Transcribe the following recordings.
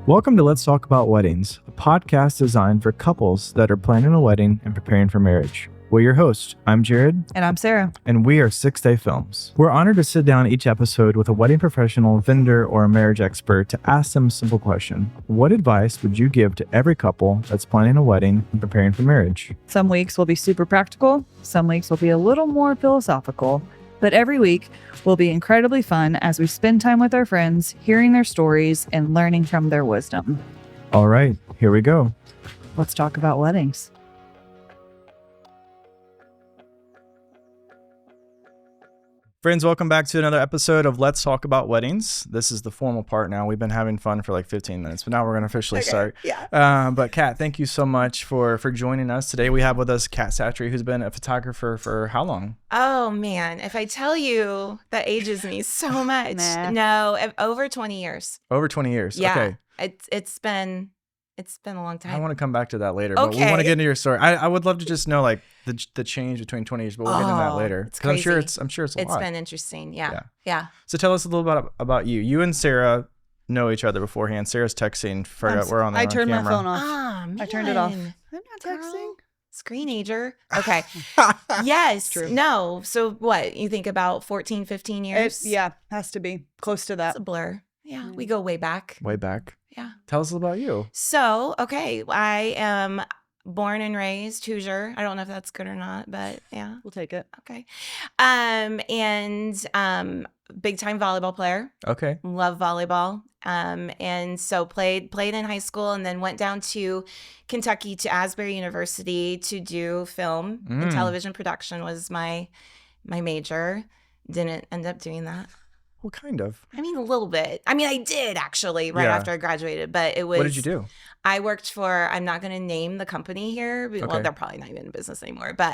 Welcome to Let's Talk About Weddings, a podcast designed for couples that are planning a wedding and preparing for marriage. We're your hosts. I'm Jared. And I'm Sarah. And we are 6 Day Films. We're honored to sit down each episode with a wedding professional, vendor, or a marriage expert to ask them a simple question. What advice would you give to every couple that's planning a wedding and preparing for marriage? Some weeks will be super practical. Some weeks will be a little more philosophical. But every week will be incredibly fun as we spend time with our friends, hearing their stories and learning from their wisdom. All right, here we go. Let's talk about weddings. Friends, welcome back to another episode of Let's Talk About Weddings. This is the formal part now. We've been having fun for like 15 minutes, but now we're going to officially start. Yeah. But Kat, thank you so much for joining us today. We have with us Cat Satre, who's been a photographer for how long? Oh, man. If I tell you, that ages me so much. No, over 20 years. Over 20 years. Yeah. Okay. It's been a long time. I want to come back to that later, but we Okay. want to get into your story. I would love to just know like the change between 20 years, but we'll get into that later. It's Because crazy. I'm sure it's a lot. It's been interesting. Yeah. So tell us a little bit about you. You and Sarah know each other beforehand. Sarah's texting. We're on the I turned camera. my phone off. Ah, man. I turned it off. I'm not Girl. texting. Screenager. Okay. Yes. True. No. So what? You think about 14, 15 years? Has to be close to that. It's a blur. Yeah. We go way back. Way back. Yeah. Tell us about you. So, okay. I am born and raised Hoosier. I don't know if that's good or not, but yeah. We'll take it. Okay. And big time volleyball player. Okay. Love volleyball. And so played in high school and then went down to Kentucky to Asbury University to do film and television production was my major. Didn't end up doing that. Well, kind of. I mean, a little bit. I mean, I did actually right after I graduated, but it was. What did you do? I worked for, I'm not going to name the company here. Well, Okay. they're probably not even in business anymore, but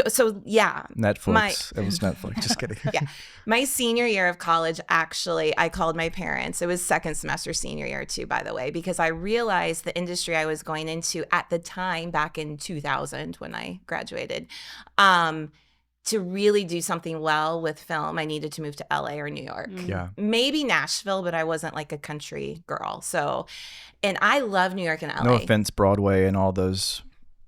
so yeah. Netflix. It was Netflix. Just kidding. Yeah. My senior year of college, actually, I called my parents. It was second semester senior year too, by the way, because I realized the industry I was going into at the time, back in 2000 when I graduated, to really do something well with film, I needed to move to LA or New York. Yeah. Maybe Nashville, but I wasn't like a country girl. So, and I love New York and LA. No offense, Broadway and all those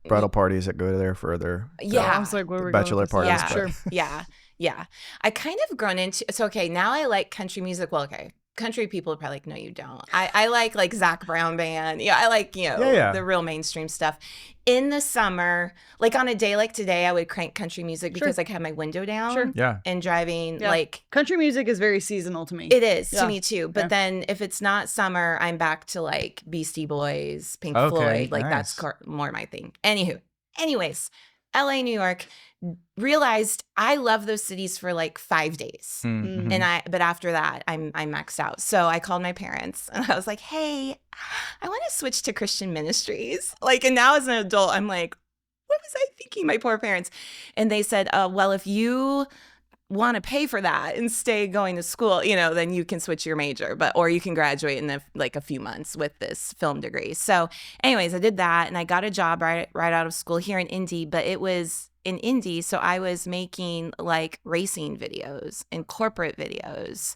bridal parties that go there for their Yeah. I was like, where we're bachelor going with this? parties. Yeah. but- Yeah. I kind of grown into, so okay, now I like country music. Well, okay. Country people are probably like, no, you don't. I like Zach Brown Band. Yeah, I like, the real mainstream stuff. In the summer, like on a day like today, I would crank country music because I have my window down. Sure. Yeah. And driving, Yeah. like. Country music is very seasonal to me. It is Yeah. to me too. But Yeah. then if it's not summer, I'm back to like Beastie Boys, Pink Okay, Floyd. Like nice. that's more my thing. Anyways, LA, New York, realized I love those cities for like 5 days. Mhm. But after that, I'm maxed out. So I called my parents and I was like, hey, I want to switch to Christian ministries. Like, and now as an adult, I'm like, what was I thinking? My poor parents. And they said, well, if you want to pay for that and stay going to school, then you can switch your major, or you can graduate in a few months with this film degree. So anyways, I did that and I got a job right out of school here in Indy, but it was in Indy. So I was making like racing videos and corporate videos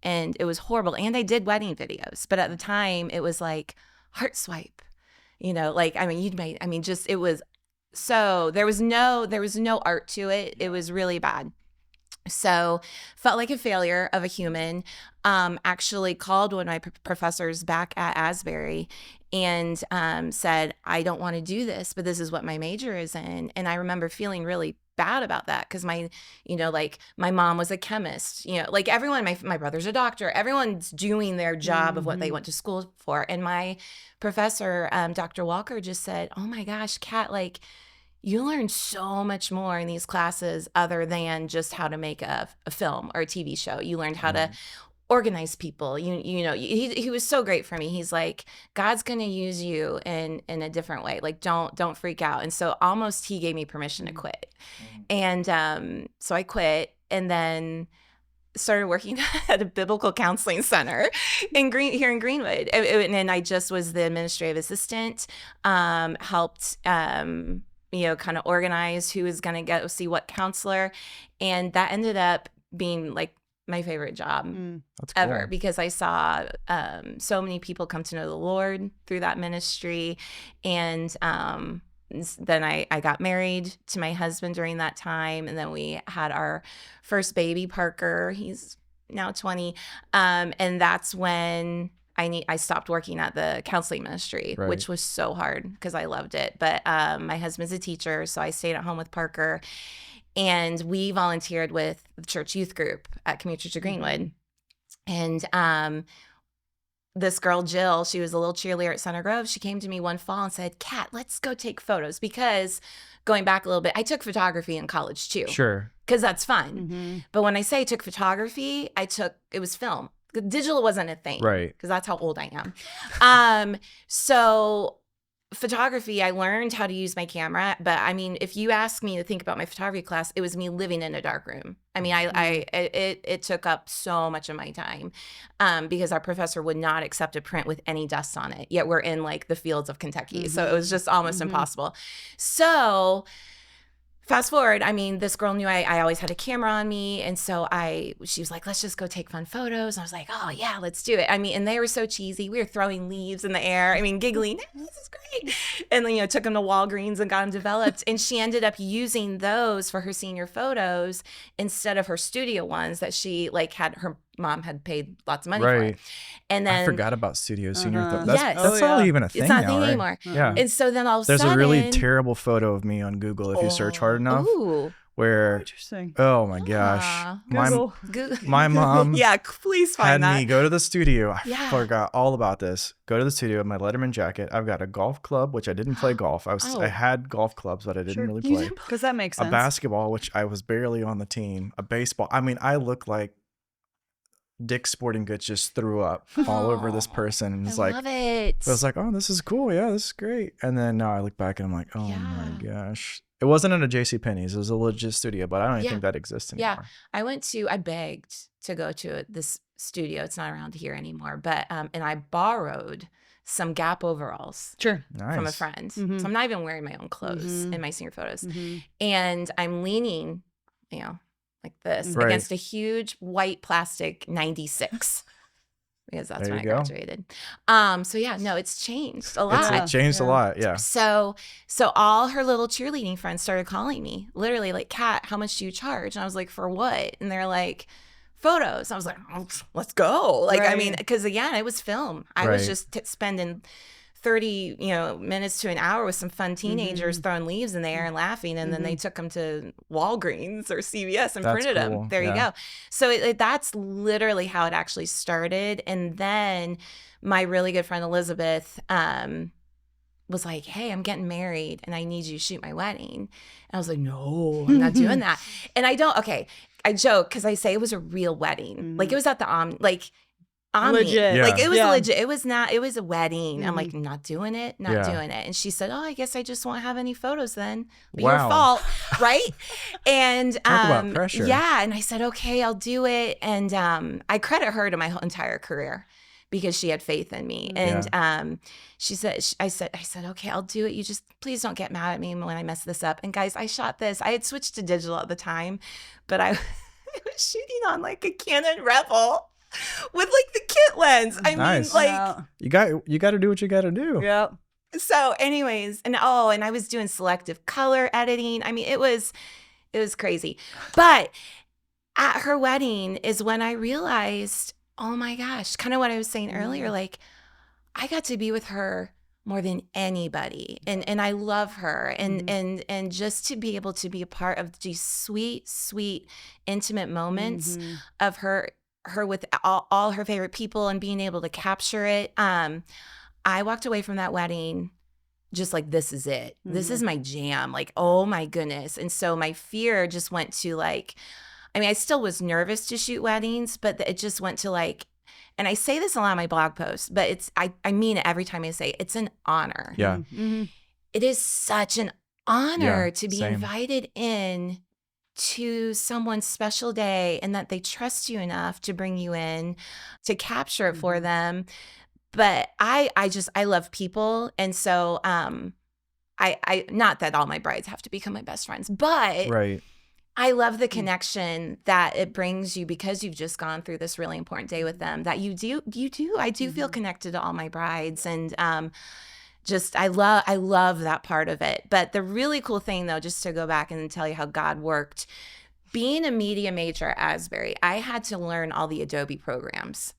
and it was horrible. And I did wedding videos, but at the time it was like heart swipe, it was, so there was no art to it. It was really bad. So felt like a failure of a human. Actually called one of my professors back at Asbury and said, I don't want to do this, but this is what my major is in. And I remember feeling really bad about that because my mom was a chemist, like everyone, my brother's a doctor, everyone's doing their job of what they went to school for. And my professor, Dr. Walker, just said, oh my gosh, Kat, like, you learn so much more in these classes other than just how to make a film or a TV show. You learned how to organize people. He was so great for me. He's like, God's going to use you in a different way. Like, don't freak out. And so almost he gave me permission to quit. And so I quit and then started working at a biblical counseling center here in Greenwood. And I just was the administrative assistant, helped kind of organize who was going to go see what counselor. And that ended up being like my favorite job That's cool. ever, because I saw so many people come to know the Lord through that ministry. And then I got married to my husband during that time. And then we had our first baby, Parker. He's now 20. And that's when I stopped working at the counseling ministry, Right. which was so hard because I loved it. But my husband's a teacher, so I stayed at home with Parker. And we volunteered with the church youth group at Community Church of Greenwood. And this girl, Jill, she was a little cheerleader at Center Grove. She came to me one fall and said, Kat, let's go take photos. Because going back a little bit, I took photography in college too. Sure. Because that's fun. But when I say I took photography, it was film. Digital wasn't a thing. Right. Because that's how old I am. So photography, I learned how to use my camera. But I mean, if you ask me to think about my photography class, it was me living in a dark room. I mean, it took up so much of my time because our professor would not accept a print with any dust on it. Yet we're in like the fields of Kentucky. So it was just almost impossible. So fast forward, I mean, this girl knew I always had a camera on me. And so she was like, let's just go take fun photos. And I was like, oh yeah, let's do it. I mean, and they were so cheesy. We were throwing leaves in the air. I mean, giggling, this is great. And then, took them to Walgreens and got them developed. And she ended up using those for her senior photos instead of her studio ones that she her mom had paid lots of money for. And then I forgot about studio senior. Yes. That's not even a thing. It's not a now, thing right? anymore. Yeah. And so then all of a There's sudden, a really terrible photo of me on Google if you search hard enough. Where Interesting. Oh my gosh. Google. My mom Yeah, please find had that. me go to the studio. Yeah. I forgot all about this. Go to the studio in my Letterman jacket. I've got a golf club, which I didn't play golf. I had golf clubs, but I didn't really play. Because that makes sense. A basketball, which I was barely on the team. A baseball. I mean, I look like Dick's Sporting Goods just threw up all over this person. And it's love it. I was like, oh, this is cool. Yeah, this is great. And then now I look back and I'm like, oh my gosh. It wasn't in a JCPenney's. It was a legit studio, but I don't even think that exists anymore. Yeah. I begged to go to this studio. It's not around here anymore. But, and I borrowed some Gap overalls from a friend. So I'm not even wearing my own clothes in my senior photos. And I'm leaning, like this against a huge white plastic 96. Because that's when I graduated. So yeah, no, it's changed a lot. It's changed a lot, yeah. So all her little cheerleading friends started calling me, literally like, Kat, how much do you charge? And I was like, for what? And they're like, photos. I was like, oh, let's go. Like, I mean, because again, it was film. I was just spending 30 minutes to an hour with some fun teenagers throwing leaves in the air and laughing, and then they took them to Walgreens or CVS and printed them. There you go. So that's literally how it actually started. And then my really good friend Elizabeth was like, hey, I'm getting married and I need you to shoot my wedding. And I was like, no, I'm not doing that. And I joke because I say it was a real wedding. Like it was at the legit. Like it was legit. It was a wedding. I'm like, not doing it. And she said, oh, I guess I just won't have any photos then. Your fault. Right. And talk about pressure. Yeah. And I said, okay, I'll do it. And I credit her to my whole entire career because she had faith in me. And she said, I said, okay, I'll do it. You just please don't get mad at me when I mess this up. And guys, I shot this. I had switched to digital at the time, but I was shooting on like a Canon Rebel with like the kit lens. I mean, like you got to do what you got to do. Yep. So anyways, and I was doing selective color editing. I mean, it was crazy. But at her wedding is when I realized, oh my gosh, kind of what I was saying earlier, like I got to be with her more than anybody. And I love her. And just to be able to be a part of these sweet, sweet, intimate moments of her with all her favorite people and being able to capture it. I walked away from that wedding just like, this is it. This is my jam. Like, oh my goodness. And so my fear just went to like, I mean, I still was nervous to shoot weddings, but it just went to like, and I say this a lot in my blog posts, but I mean it every time I say it, it's an honor. Yeah. It is such an honor to be invited in to someone's special day and that they trust you enough to bring you in to capture it for them. But I love people. And so I not that all my brides have to become my best friends, but I love the connection that it brings you because you've just gone through this really important day with them, that I do feel connected to all my brides, and I love that part of it. But the really cool thing though, just to go back and tell you how God worked, being a media major at Asbury, I had to learn all the Adobe programs.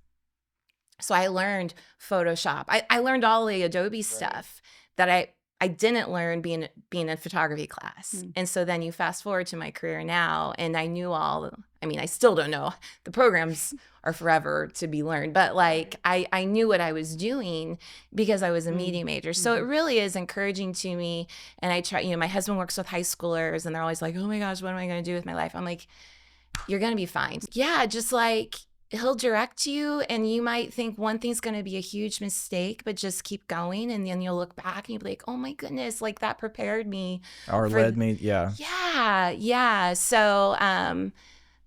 So I learned Photoshop. I learned all the Adobe stuff that I didn't learn being in photography class. And so then you fast forward to my career now, and I knew I still don't know. The programs are forever to be learned, but like I knew what I was doing because I was a media major. So it really is encouraging to me. And I try, my husband works with high schoolers, and they're always like, oh my gosh, what am I going to do with my life? I'm like, you're going to be fine. Yeah, just like, he'll direct you, and you might think one thing's going to be a huge mistake, but just keep going. And then you'll look back and you'll be like, oh my goodness, like that prepared me. Or led me. Yeah. Yeah. Yeah. So,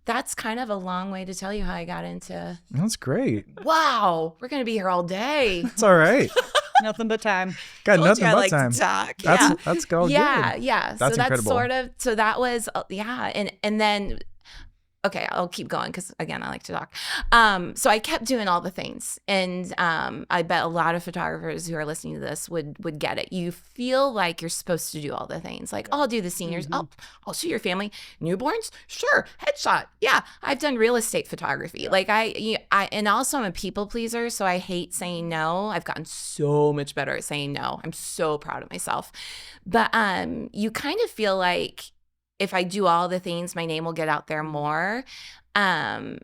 that's kind of a long way to tell you how I got into. That's great. Wow. We're going to be here all day. It's all right. Nothing but time. Got nothing but like time. To talk. That's good. Yeah. That's so incredible. so that was, And then, okay, I'll keep going because, again, I like to talk. So I kept doing all the things. And I bet a lot of photographers who are listening to this would get it. You feel like you're supposed to do all the things. Like, I'll do the seniors. I'll shoot your family. Newborns? Sure. Headshot. Yeah. I've done real estate photography. Yeah. Like and also I'm a people pleaser. So I hate saying no. I've gotten so much better at saying no. I'm so proud of myself. But you kind of feel like, if I do all the things, my name will get out there more. And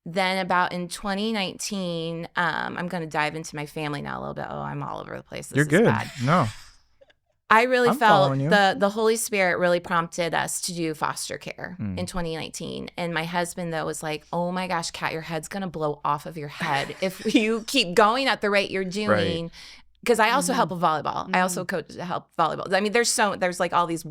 then about in 2019, I'm going to dive into my family now a little bit. Oh, I'm all over the place. This You're good. Bad. No. I really I'm felt following you. the Holy Spirit really prompted us to do foster care in 2019. And my husband, though, was like, oh my gosh, Kat, your head's going to blow off of your head if you keep going at the rate you're doing. Right. Because I also help with volleyball. I also help volleyball. I mean, there's like all these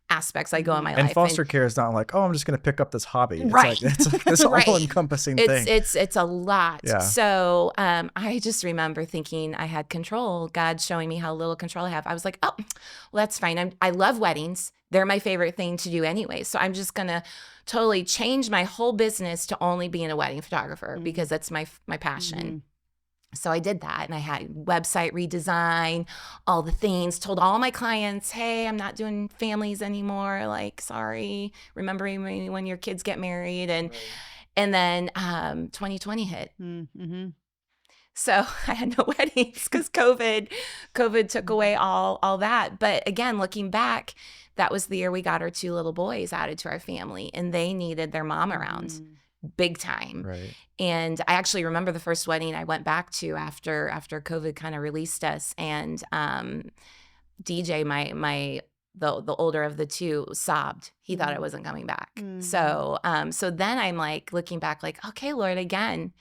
aspects I go in my life. And foster care is not like, oh, I'm just going to pick up this hobby. It's right. Like, it's like this all-encompassing thing. It's a lot. Yeah. So I just remember thinking I had control. God showing me how little control I have. I was like, oh, well, that's fine. I love weddings. They're my favorite thing to do anyway. So I'm just going to totally change my whole business to only being a wedding photographer because that's my passion. So I did that, and I had website redesign, all the things, told all my clients, hey, I'm not doing families anymore. Like, sorry, remembering me when your kids get married. And then 2020 hit. So I had no weddings because COVID took away all that. But again, looking back, that was the year we got our 2 little boys added to our family, and they needed their mom around. Big time. Right. And I actually remember the first wedding I went back to after COVID kind of released us, and DJ, the older of the 2, sobbed. He thought I wasn't coming back. So then I'm like looking back like, okay, Lord, again,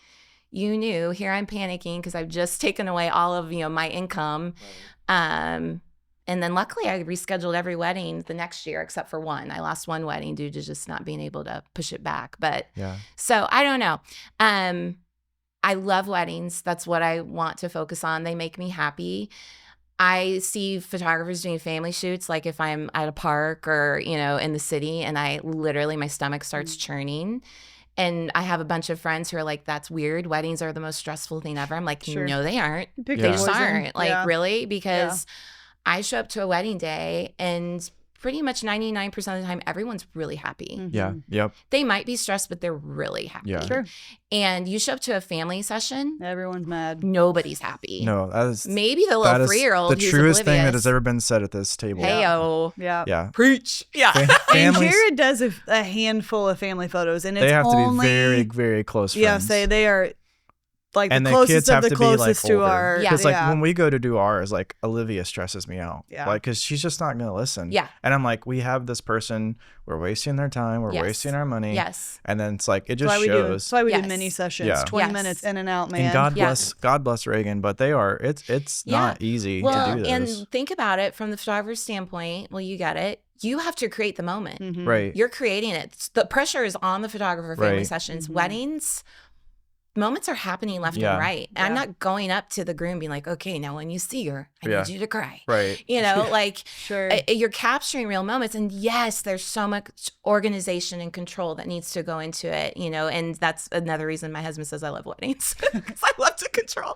you knew. Here I'm panicking because I've just taken away all of my income. And then luckily I rescheduled every wedding the next year except for one. I lost one wedding due to just not being able to push it back. But so I don't know. I love weddings. That's what I want to focus on. They make me happy. I see photographers doing family shoots, like if I'm at a park or, in the city, and my stomach starts churning. And I have a bunch of friends who are like, that's weird. Weddings are the most stressful thing ever. I'm like, no, they aren't. They just aren't. Like, really? Because I show up to a wedding day and pretty much 99% of the time, everyone's really happy. Yeah. Yep. They might be stressed, but they're really happy. Yeah. Sure. And you show up to a family session. Everyone's mad. Nobody's happy. No, that is maybe the little 3-year-old. The truest thing that has ever been said at this table. Heyo. Yeah. Preach. Yeah. And Jared does a handful of family photos, and it's they have to only, be very, very close friends. Yeah, say they are like and the closest kids of have the to be like closest to older. our. Because when we go to do ours, like Olivia stresses me out. Yeah. Like, because she's just not going to listen. Yeah. And I'm like, we have this person, we're wasting their time, we're wasting our money. Yes. And then it's like, it just shows. That's why we do mini sessions, 20 minutes in and out, man. And God bless Reagan, but it's not easy to do this. And think about it from the photographer's standpoint. Well, you get it. You have to create the moment. Right. You're creating it. The pressure is on the photographer family sessions. Weddings, moments are happening left Yeah. and right. And Yeah. I'm not going up to the groom being like, okay, now when you see her, I Yeah. need you to cry. Right. You know, like Sure. you're capturing real moments. And yes, there's so much organization and control that needs to go into it, you know, and that's another reason my husband says I love weddings because I love to control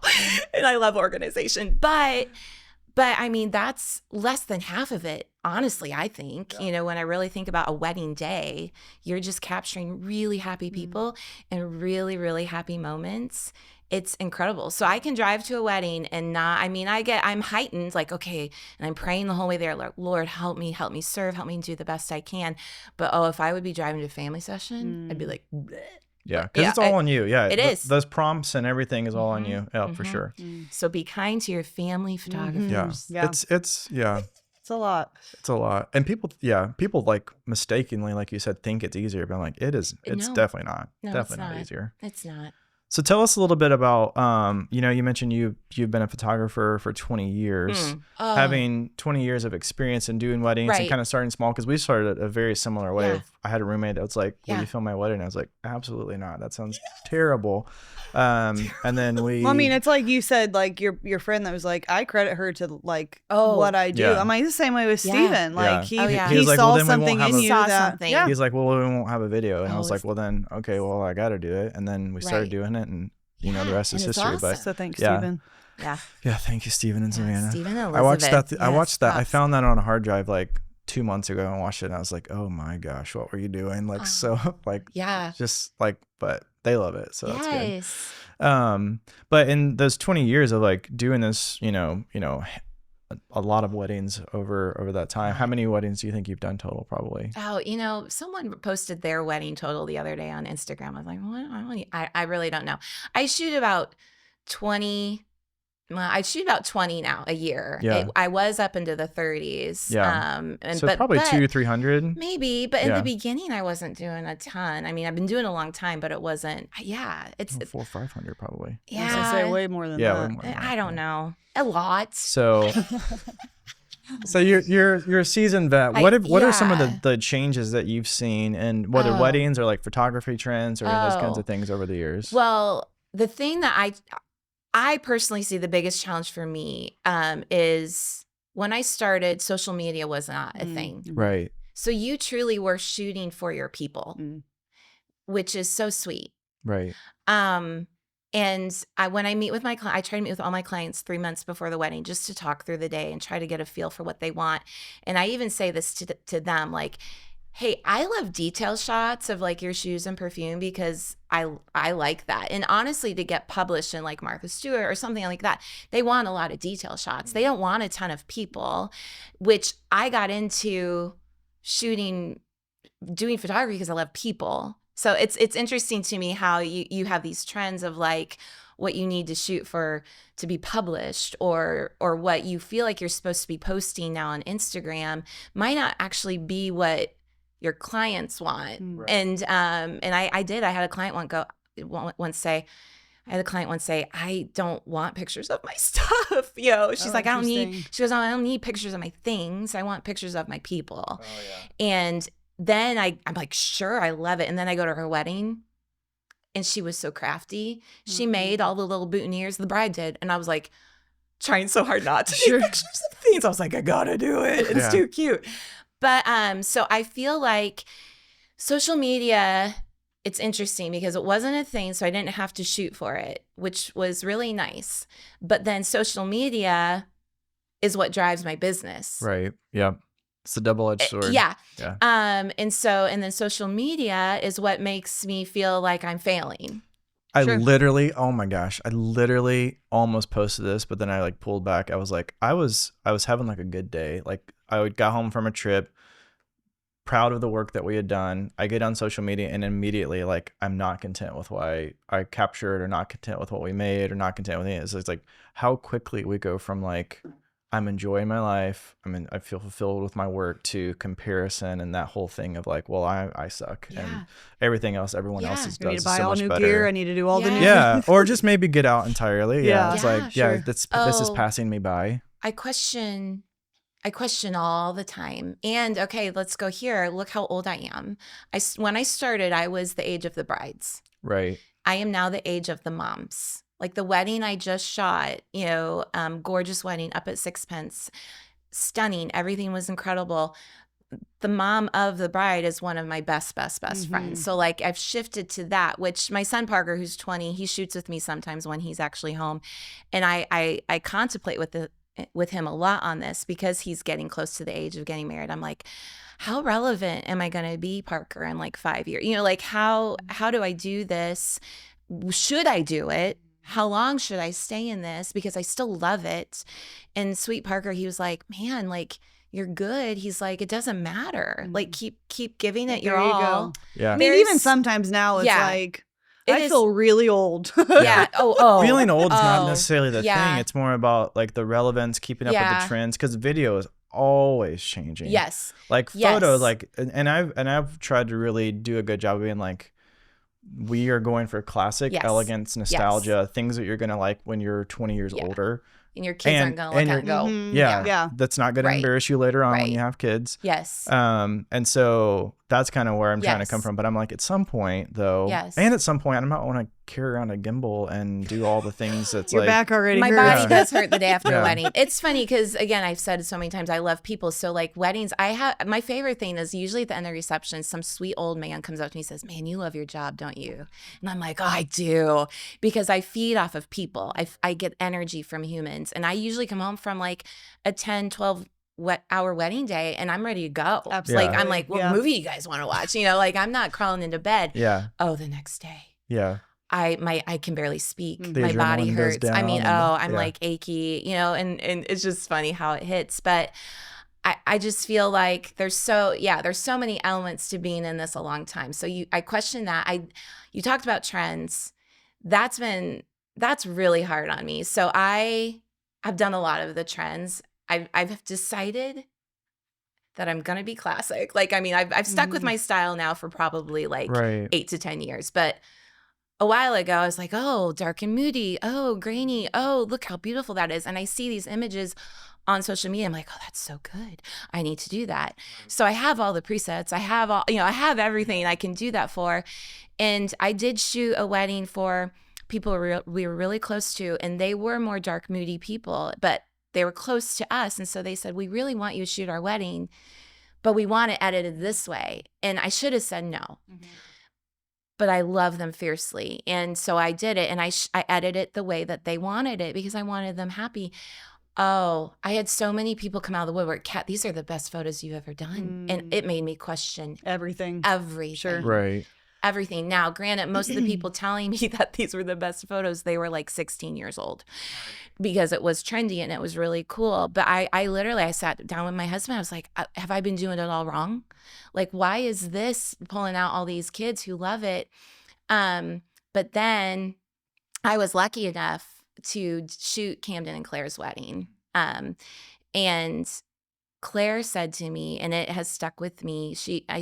and I love organization. But I mean, that's less than half of it, honestly, I think. You know, when I really think about a wedding day, you're just capturing really happy people and really, really happy moments. It's incredible. So I can drive to a wedding and I'm heightened, like, okay, and I'm praying the whole way there, like, Lord, help me serve, help me do the best I can. But if I would be driving to a family session, I'd be like, bleh. Yeah, because it's all on you. Yeah, it is. Those prompts and everything is all on you. Yeah, for sure. So be kind to your family photographers. Yeah. It's It's a lot. It's a lot. And people like mistakenly, like you said, think it's easier, but I'm like, it's No. definitely not. No, Definitely it's not easier. It's not. So tell us a little bit about, you know, you mentioned you've been a photographer for 20 years. Oh. Having 20 years of experience in doing weddings and Right. kind of starting small, because we started a very similar way. Yeah. I had a roommate that was like, will Yeah. you film my wedding? I was like, absolutely not. That sounds terrible. And then we... Well, I mean, it's like you said, like your friend that was like, I credit her to like what I do. Yeah. I'm like the same way with Yeah. Steven. Like Yeah. he was like, saw well, then we won't something have in a- you Saw that something. yeah. He's like, well, we won't have a video. And I Oh, was like, it's- well, then, okay, well, I got to do it. And then we started Right. doing it, and you know, the rest is and it's history. But awesome. So thanks, Yeah. Steven. Yeah. yeah, thank you, Steven and Savannah. Stephen and I watched that. Elizabeth. I watched that. I Yes, found that on a hard drive like 2 months ago and watched it. And I was like, oh my gosh, what were you doing? Like, so like, Yeah. just like, but they love it. So that's good. Yes. But in those 20 years of like doing this, you know, a lot of weddings over that time, how many weddings do you think you've done total? Probably. Oh, you know, someone posted their wedding total the other day on Instagram. I was like, what? I really don't know. I shoot about 20. Well, I shoot about 20 now a year. Yeah. I was up into the 30s. Yeah. And So probably 200-300. Maybe, but in Yeah. the beginning, I wasn't doing a ton. I mean, I've been doing it a long time, but it wasn't. Yeah, it's 400 or 500 probably. I was gonna say yeah. way more than Yeah, that. way more than that. I don't know, a lot. So, you're a seasoned vet. What are some of yeah. the changes that you've seen, and whether Oh. weddings or like photography trends or those kinds Oh. of things over the years? Well, the thing that I personally see the biggest challenge for me is when I started, social media was not a thing. Right. So you truly were shooting for your people, which is so sweet. Right. And when I meet with my client, I try to meet with all my clients 3 months before the wedding just to talk through the day and try to get a feel for what they want. And I even say this to them, like, hey, I love detail shots of like your shoes and perfume because I like that. And honestly, to get published in like Martha Stewart or something like that, they want a lot of detail shots. They don't want a ton of people, which I got into doing photography because I love people. So it's interesting to me how you have these trends of like what you need to shoot for to be published or what you feel like you're supposed to be posting now on Instagram might not actually be what your clients want. Right. And I had a client once say, I don't want pictures of my stuff. She's like, she goes, I don't need pictures of my things. I want pictures of my people. Oh yeah. And then I'm like, sure, I love it. And then I go to her wedding and she was so crafty. She made all the little boutonnieres, the bride did. And I was like, trying so hard not to take pictures of things. I was like, I gotta do it. It's too cute. But so I feel like social media, it's interesting because it wasn't a thing, so I didn't have to shoot for it, which was really nice. But then social media is what drives my business. Right. Yeah. It's a double-edged sword. Yeah. Yeah. And then social media is what makes me feel like I'm failing. I literally, oh my gosh, I literally almost posted this, but then I like pulled back. I was like, I was having like a good day. Like I got home from a trip, proud of the work that we had done. I get on social media and immediately like I'm not content with what I captured, or not content with what we made, or not content with it. It's like how quickly we go from like I'm enjoying my life, I feel fulfilled with my work, to comparison and that whole thing of like, well, I suck and everything else everyone else does I need to is buy so all much new better. gear. I need to do all the new Yeah, or just maybe get out entirely. Yeah. It's Yeah, like, sure. this is passing me by. I question all the time. And okay, let's go here. Look how old I am. When I started, I was the age of the brides. Right. I am now the age of the moms. Like the wedding I just shot, gorgeous wedding up at Sixpence, stunning. Everything was incredible. The mom of the bride is one of my best friends. So like I've shifted to that, which my son Parker, who's 20, he shoots with me sometimes when he's actually home. And I contemplate with him a lot on this because he's getting close to the age of getting married. I'm like, how relevant am I going to be, Parker, in like 5 years? Like how do I do this? Should I do it? How long should I stay in this? Because I still love it. And sweet Parker, he was like, man, like, you're good. He's like, it doesn't matter. Like keep giving it your all. Yeah. I mean, even sometimes now it's like, I feel really old. Yeah. Oh. Feeling old is not necessarily the thing. It's more about like the relevance, keeping up with the trends, because video is always changing. Yes. Like photos, like, and I've tried to really do a good job of being like, we are going for classic elegance, nostalgia, things that you're gonna like when you're 20 years older. And your kids aren't going to look at it and go, yeah. That's not going to embarrass you later on when you have kids. Yes. And so that's kind of where I'm trying to come from. But I'm like, at some point, though, and at some point, I'm not want to carry around a gimbal and do all the things that's your like. back already My hurts. body does hurt the day after a wedding. It's funny because, again, I've said it so many times, I love people. So, like, weddings, my favorite thing is usually at the end of the reception, some sweet old man comes up to me and says, man, you love your job, don't you? And I'm like, oh, I do. Because I feed off of people. I get energy from humans. And I usually come home from like a 10, 12 hour wedding day and I'm ready to go. Absolutely. Like, I'm like, what movie you guys want to watch? Like I'm not crawling into bed. Yeah. Oh, the next day. Yeah. I can barely speak. The My body adrenaline hurts. goes I mean, down I'm like achy, and it's just funny how it hits. But I just feel like there's so many elements to being in this a long time. So I question that. You talked about trends. That's really hard on me. So I've done a lot of the trends. I've decided that I'm gonna be classic. Like, I mean, I've stuck with my style now for probably like 8 to 10 years. But a while ago, I was like, oh, dark and moody. Oh, grainy. Oh, look how beautiful that is. And I see these images on social media. I'm like, oh, that's so good. I need to do that. So I have all the presets. I have I have everything I can do that for. And I did shoot a wedding for people we were really close to, and they were more dark, moody people, but they were close to us. And so they said, we really want you to shoot our wedding, but we want it edited this way. And I should have said no. But I love them fiercely. And so I did it, and I edited it the way that they wanted it because I wanted them happy. Oh, I had so many people come out of the woodwork. Kat, these are the best photos you've ever done. And it made me question everything. Sure. Right. Everything. Now, granted, most of the people telling me that these were the best photos, they were like 16 years old because it was trendy and it was really cool. But I literally sat down with my husband. I was like, have I been doing it all wrong? Like, why is this pulling out all these kids who love it? But then I was lucky enough to shoot Camden and Claire's wedding. And Claire said to me, and it has stuck with me,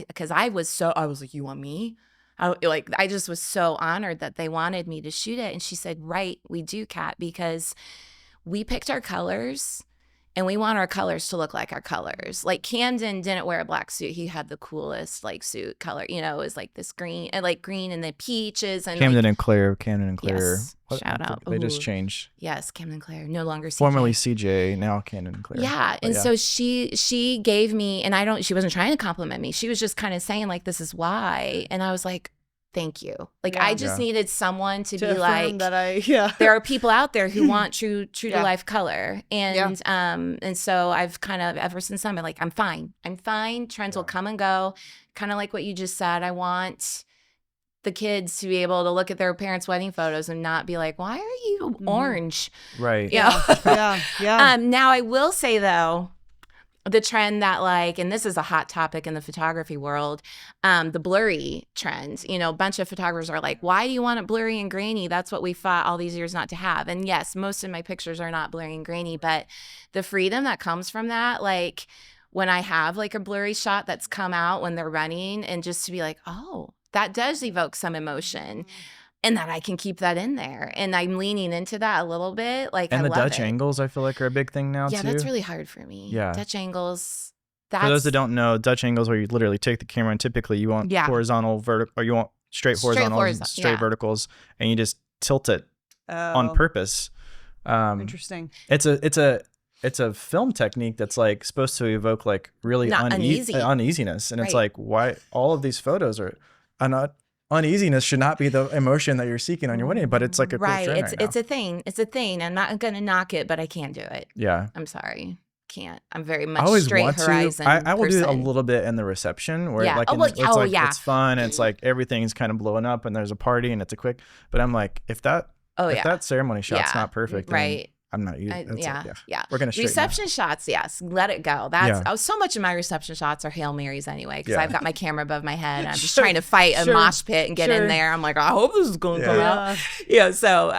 because I was like, you want me? I just was so honored that they wanted me to shoot it. And she said, right, we do, Kat, because we picked our colors and we want our colors to look like our colors. Like Camden didn't wear a black suit. He had the coolest like suit color, it was like this green and the peaches. And Camden and Claire. Yes, shout out. They just changed. Yes, Camden and Claire, no longer CJ. Formerly CJ, now Camden and Claire. Yeah, and so she gave me, and she wasn't trying to compliment me. She was just kind of saying like, this is why. And I was like, thank you. Like I just needed someone to be like, that there are people out there who want true to life color. And and so I've kind of ever since then been like, I'm fine. Trends will come and go. Kind of like what you just said. I want the kids to be able to look at their parents' wedding photos and not be like, why are you orange? Right. Yeah. Now I will say though, the trend that and this is a hot topic in the photography world, the blurry trend. A bunch of photographers are like, why do you want it blurry and grainy? That's what we fought all these years not to have. And yes, most of my pictures are not blurry and grainy, but the freedom that comes from that, like when I have like a blurry shot that's come out when they're running, and just to be like, oh, that does evoke some emotion. And that I can keep that in there. And I'm leaning into that a little bit. Like, and I the love Dutch it. angles, I feel like, are a big thing now, Yeah, too. that's really hard for me. Yeah. Dutch angles. For those that don't know, Dutch angles where you literally take the camera and typically you want horizontal, vertical, or you want straight horizontals, and straight verticals, and you just tilt it on purpose. Interesting. It's a film technique that's like supposed to evoke like really uneasiness, and it's like, why all of these photos are uneasiness should not be the emotion that you're seeking on your wedding, but it's like a right. It's a thing. It's a thing. I'm not gonna knock it, but I can't do it. Yeah, I'm sorry. Can't. I'm very much straight horizon. I will do a little bit in the reception where it's fun. And it's like everything's kind of blowing up and there's a party and it's a quick. But I'm like, if that ceremony shot's not perfect, right? I'm not using. Yeah. We're gonna reception shots. Yes, let it go. That's so much of my reception shots are Hail Marys anyway, because I've got my camera above my head and I'm just trying to fight a mosh pit and get in there. I'm like, I hope this is going to come out. So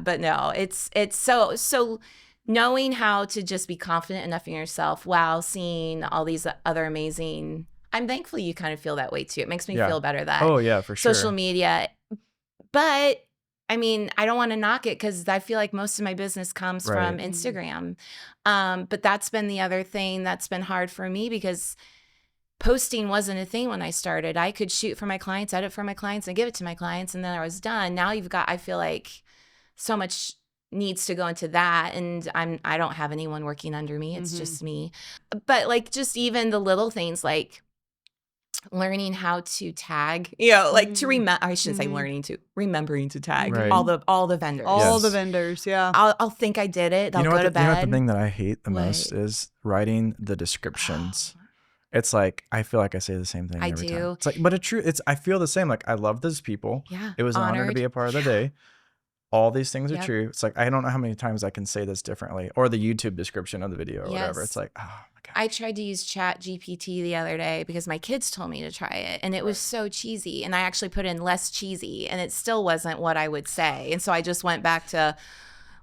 but no, it's so knowing how to just be confident enough in yourself while seeing all these other amazing. I'm thankful you kind of feel that way too. It makes me feel better that for sure. Social media, but. I mean, I don't want to knock it because I feel like most of my business comes from Instagram. But that's been the other thing that's been hard for me because posting wasn't a thing when I started. I could shoot for my clients, edit for my clients, and give it to my clients, and then I was done. Now I feel like so much needs to go into that, and I don't have anyone working under me. It's just me. But like just even the little things like learning how to tag, like to remember. I shouldn't say remembering to tag all the vendors. The vendors, I'll think I did it. I'll go to bed. You know what the thing that I hate the most is writing the descriptions. It's like I feel like I say the same thing every time. It's like, but I feel the same. Like I love those people. Yeah, it was an honor to be a part of the day. All these things are true. It's like I don't know how many times I can say this differently, or the YouTube description of the video or whatever. It's like, oh my God. I tried to use Chat GPT the other day because my kids told me to try it, and it was so cheesy. And I actually put in less cheesy, and it still wasn't what I would say. And so I just went back to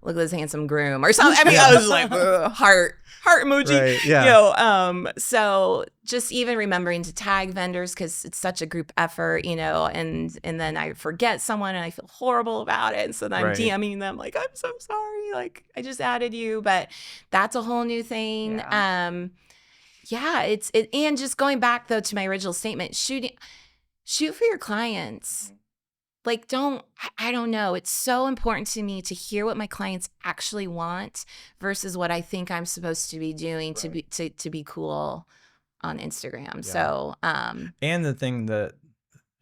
look at this handsome groom or something. I mean, I was like heart emoji. So just even remembering to tag vendors because it's such a group effort, and then I forget someone and I feel horrible about it. And so then I'm DMing them like, I'm so sorry. Like I just added you, but that's a whole new thing. And just going back though to my original statement, shoot for your clients. Like, I don't know. It's so important to me to hear what my clients actually want versus what I think I'm supposed to be doing to be cool on Instagram. Yeah. So, and the thing that,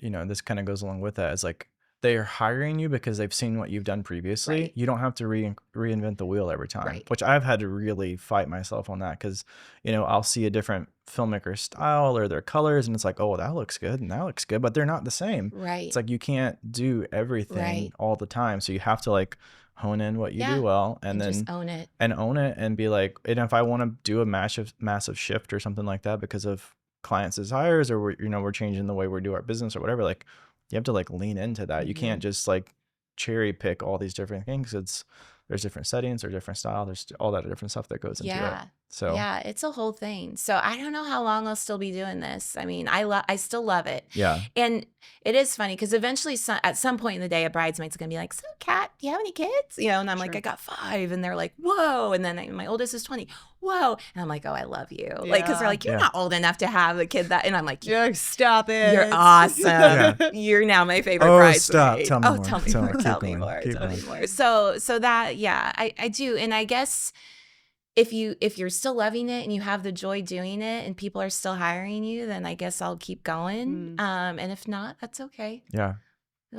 this kind of goes along with that is like, they are hiring you because they've seen what you've done previously. Right. You don't have to reinvent the wheel every time, which I've had to really fight myself on that because, I'll see a different filmmaker style or their colors and it's like, oh, that looks good and that looks good, but they're not the same. Right. It's like you can't do everything all the time. So you have to like hone in what you do well and then just own it and be like, and if I want to do a massive shift or something like that because of clients' desires or we're changing the way we do our business or whatever, like you have to like lean into that. You can't just like cherry pick all these different things. There's different settings, there's different style, there's all that different stuff that goes into it. So it's a whole thing. So I don't know how long I'll still be doing this. I mean, I still love it. Yeah. And it is funny because eventually at some point in the day, a bridesmaid's going to be like, so Kat, do you have any kids? And I'm like, I got 5. And they're like, whoa. And then my oldest is 20. Whoa. And I'm like, oh, I love you. Yeah. Like, because they're like, you're not old enough to have a kid that. And I'm like, stop it. You're awesome. You're now my favorite bridesmaid. Stop. Tell me more. Tell me more. So that, I do. And I guess if you're still loving it and you have the joy doing it and people are still hiring you, then I guess I'll keep going. And if not, that's okay. Yeah.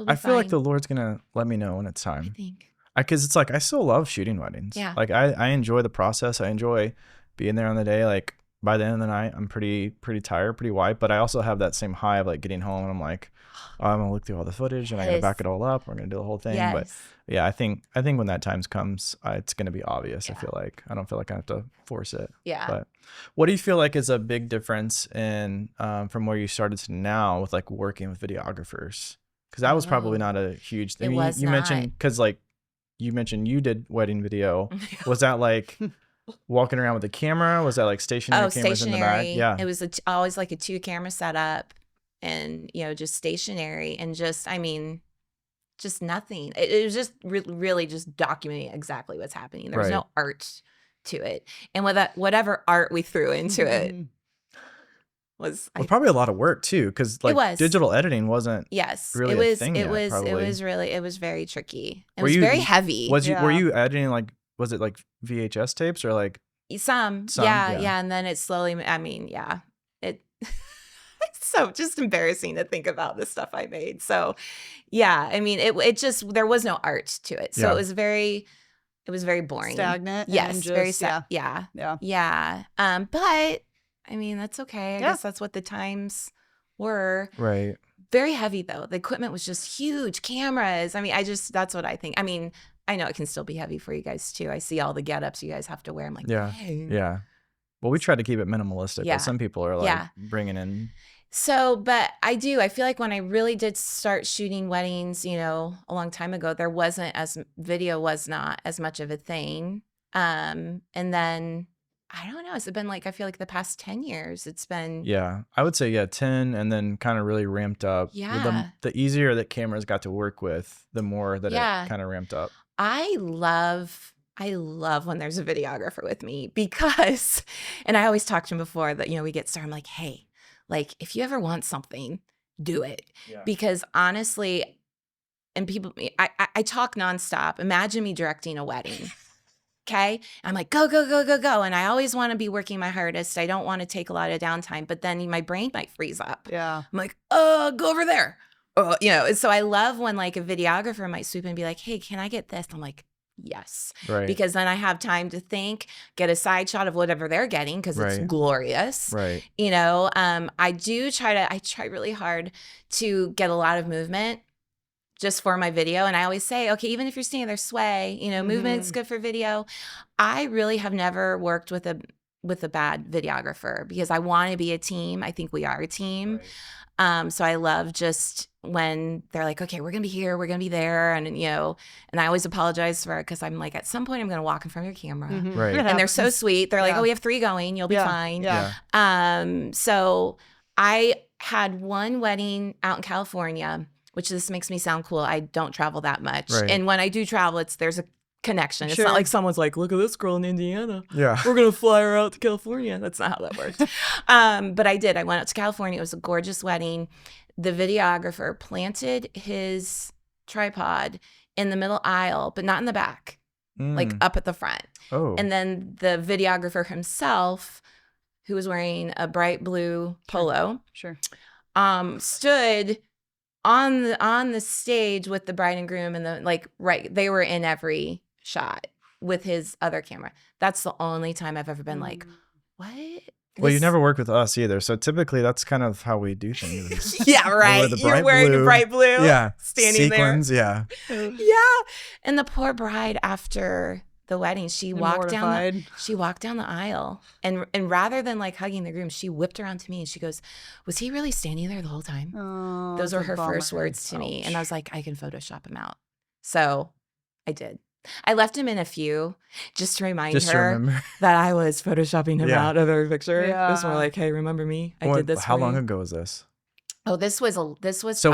I feel like the Lord's going to let me know when it's time. I think. Because it's like, I still love shooting weddings. Yeah. Like I enjoy the process. I enjoy being there on the day. Like by the end of the night, I'm pretty tired, pretty wiped, but I also have that same high of like getting home and I'm like, oh, I'm gonna look through all the footage and I'm gonna back it all up. We're gonna do the whole thing. Yes. But yeah, I think when that time comes, it's gonna be obvious. I feel like I don't feel like I have to force it. Yeah. But what do you feel like is a big difference in from where you started to now with like working with videographers? Because that was probably not a huge thing. You mentioned because like you mentioned you did wedding video. Was that like walking around with a camera? Was that like stationary cameras in the back? Yeah. It was always like a 2-camera setup and, just stationary and just nothing. It was just really just documenting exactly what's happening. There was no art to it. And with that, whatever art we threw into it, was Well, probably a lot of work too, because like was. digital editing wasn't. yes, really it a was thing it yet, was probably. it was very tricky. It Were was you- very heavy. Were Yeah. you editing like, was it like VHS tapes or like? Some, yeah, and then it slowly, I mean, yeah, it it's so just embarrassing to think about the stuff I made. So yeah, I mean, it just, there was no art to it, so Yeah. it was very boring, Stagnant. yes, and very just, sad, Yeah. yeah. But I mean, that's okay. I guess that's what the times were. Right. Very heavy though. The equipment was just huge, cameras. I mean, that's what I think. I mean, I know it can still be heavy for you guys too. I see all the get-ups you guys have to wear. I'm like, Yeah. dang. Yeah. Well, we try to keep it minimalistic, Yeah. but some people are like Yeah. bringing in. So, but I feel like when I really did start shooting weddings, a long time ago, video was not as much of a thing. And then I don't know, it's been like, I feel like the past 10 years, it's been. Yeah. I would say, 10 and then kind of really ramped up. Yeah. The easier that cameras got to work with, the more that Yeah. it kind of ramped up. I love when there's a videographer with me because, and I always talk to him before that, we get started. I'm like, hey, like if you ever want something, do it. Yeah. Because honestly, and people, I talk nonstop. Imagine me directing a wedding. Okay. I'm like, go, go, go, go, go. And I always want to be working my hardest. I don't want to take a lot of downtime, but then my brain might freeze up. Yeah. I'm like, go over there. So I love when like a videographer might swoop in and be like, hey, can I get this? I'm like, yes. Right. Because then I have time to think, get a side shot of whatever they're getting because it's Right. glorious. Right. I try really hard to get a lot of movement just for my video. And I always say, okay, even if you're standing there, sway, movement's good for video. I really have never worked with a bad videographer because I want to be a team. I think we are a team. Right. So I love just when they're like, okay, we're going to be here, we're going to be there. And, and I always apologize for it because I'm like, at some point I'm going to walk in front of your camera. Mhm. Right. It And they're so happens. sweet. They're like, Yeah. oh, we have 3 going. You'll be Yeah. fine. Yeah. So I had one wedding out in California, which this makes me sound cool. I don't travel that much. Right. And when I do travel, there's a connection. It's Sure. not like someone's like, look at this girl in Indiana. Yeah. We're going to fly her out to California. That's not how that worked. But I did. I went out to California. It was a gorgeous wedding. The videographer planted his tripod in the middle aisle, but not in the back, like up at the front. Oh. And then the videographer himself, who was wearing a bright blue polo, Sure. stood on the stage with the bride and groom and they were in every shot with his other camera. That's the only time I've ever been like, what? Well, you never worked with us either, so typically that's kind of how we do things. Yeah, right. You're wearing a bright blue. Yeah. Standing Sequins, yeah. there. Yeah. And the poor bride after the wedding, she walked down the aisle and rather than like hugging the groom, she whipped around to me and she goes, was he really standing there the whole time? Oh, Those were that's a her first bummer. words to me. Ouch. And I was like, I can Photoshop him out. So I did. I left him in a few just to remind Just to her remember. that I was Photoshopping him Yeah. out of every picture. It was more Yeah. like, hey, remember me? I Well, did this. How for long you. ago was this? Oh, this was So it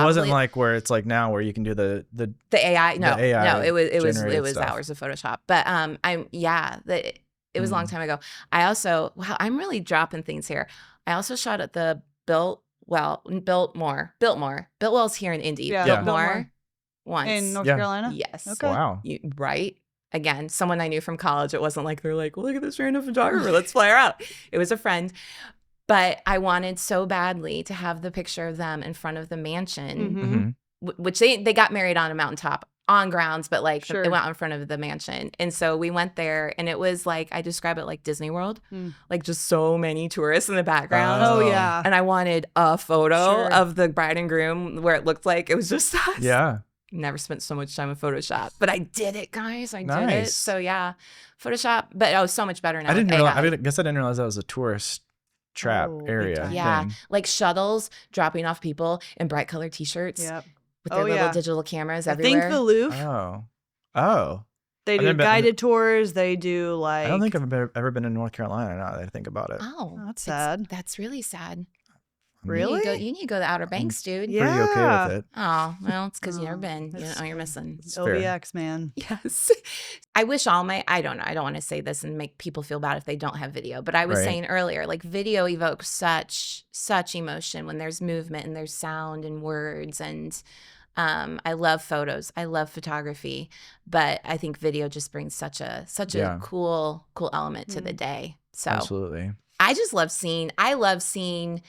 wasn't probably like where it's like now where you can do the the AI. No, the AI no, it was generated stuff. hours of Photoshop. But it was a long time ago. I also I'm really dropping things here. I also shot at the Biltmore's here in Indy. Yeah. Biltmore once. In North Yeah. Carolina? Yes. Okay. Wow. Right. Again, someone I knew from college. It wasn't like they're like, well, look at this random photographer. Let's fly her out. It was a friend. But I wanted so badly to have the picture of them in front of the mansion, Mhm. which they got married on a mountaintop on grounds, but like Sure. it went in front of the mansion. And so we went there and it was like, I describe it like Disney World, like just so many tourists in the background. Oh, yeah. And I wanted a photo Sure. of the bride and groom where it looked like it was just us. Yeah. Never spent so much time in Photoshop, but I did it, guys. I did it. Nice. So yeah, Photoshop, but so much better now. I didn't with realize. AI. I guess I didn't realize that was a tourist trap Oh, big area. time. Yeah, thing. like shuttles dropping off people in bright colored T-shirts Yep. with their Oh, little yeah. digital cameras I everywhere. think the Louvre, Oh. they I've do never been- guided tours. They do like. I don't think I've ever been in North Carolina now that I think about it. Oh, That's it's- sad. That's really sad. Really? You need to go to the Outer Banks, dude. Yeah. Pretty okay with it. Oh, well, it's because you've never Oh, been. You that's know, you're missing. It's fair. OBX, man. Yes. I wish I don't know. I don't want to say this and make people feel bad if they don't have video, but I was Right. saying earlier, like video evokes such emotion when there's movement and there's sound and words. And I love photos. I love photography, but I think video just brings such a Yeah. cool element to the day. So Absolutely. I love seeing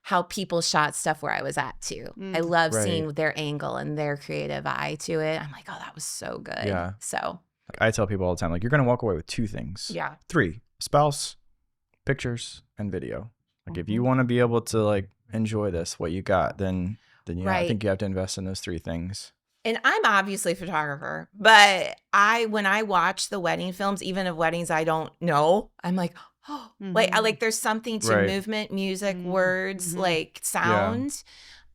how people shot stuff where I was at too. I love Right. seeing their angle and their creative eye to it. I'm like, oh, that was so good. Yeah. So Like, I tell people all the time, like, you're going to walk away with 2 things. yeah. 3, spouse, pictures, and video. Like, if you want to be able to, like, enjoy this, what you got, then yeah, I Right. think you have to invest in those 3 things. And I'm obviously a photographer, but when I watch the wedding films, even of weddings I don't know, I'm like, oh, like there's something to Right. movement, music, words, like sound.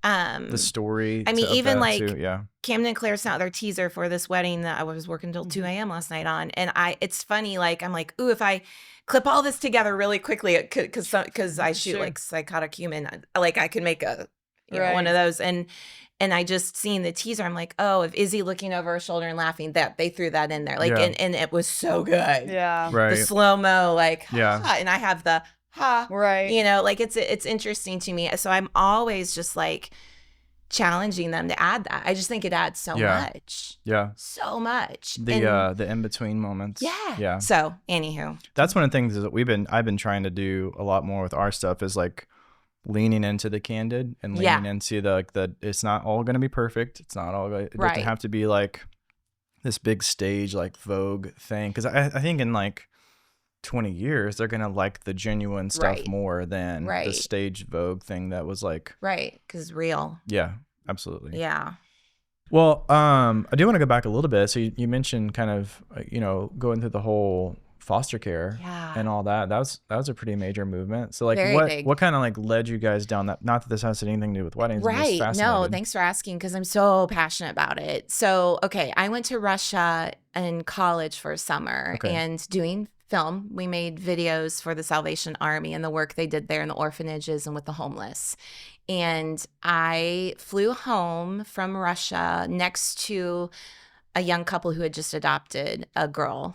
The story. I mean, of even that like too, yeah. Camden and Claire sent out their teaser for this wedding that I was working till 2 a.m. last night on. And it's funny, like, I'm like, ooh, if I clip all this together really quickly, because I shoot like psychotic human, like I could make a one of those. And I just seen the teaser, I'm like, oh, if Izzy looking over her shoulder and laughing, that they threw that in there. Like, Yeah. and it was so good. Yeah. Right. The slow-mo, like, Yeah. ha, and I have the ha, Right. you know, like it's interesting to me. So I'm always just like challenging them to add that. I just think it adds so much. Yeah. So much. The in-between moments. Yeah. Yeah. So anywho. That's one of the things that I've been trying to do a lot more with our stuff is like leaning into the candid and leaning into the it's not all going to be perfect. It's not all it doesn't have to be like this big stage like Vogue thing, because I think in like 20 years they're going to like the genuine stuff more than the stage Vogue thing that was like because real. Yeah, absolutely. Yeah. Well, I do want to go back a little bit. So you mentioned kind of going through the whole foster care and all that. That was a pretty major movement. So like what kind of like led you guys down that, not that this has anything to do with weddings. Right. No, thanks for asking, because I'm so passionate about it. So, okay, I went to Russia in college for a summer and doing film. We made videos for the Salvation Army and the work they did there in the orphanages and with the homeless. And I flew home from Russia next to a young couple who had just adopted a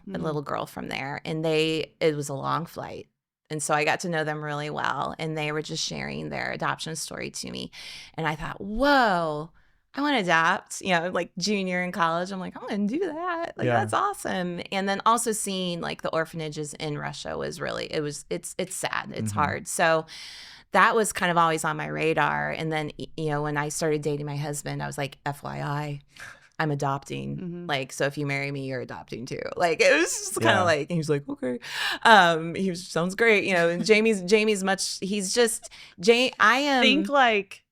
little girl from there. And it was a long flight. And so I got to know them really well. And they were just sharing their adoption story to me. And I thought, whoa, I want to adopt, like junior in college. I'm like, I'm going to do that. Like, that's awesome. And then also seeing like the orphanages in Russia was really, it's sad. It's hard. So that was kind of always on my radar. And then, when I started dating my husband, I was like, FYI, I'm adopting. Like, so if you marry me, you're adopting too. Like, it was just kind of like, and he was like, okay. Sounds great. And Jamie's much, he's just, I am. Think like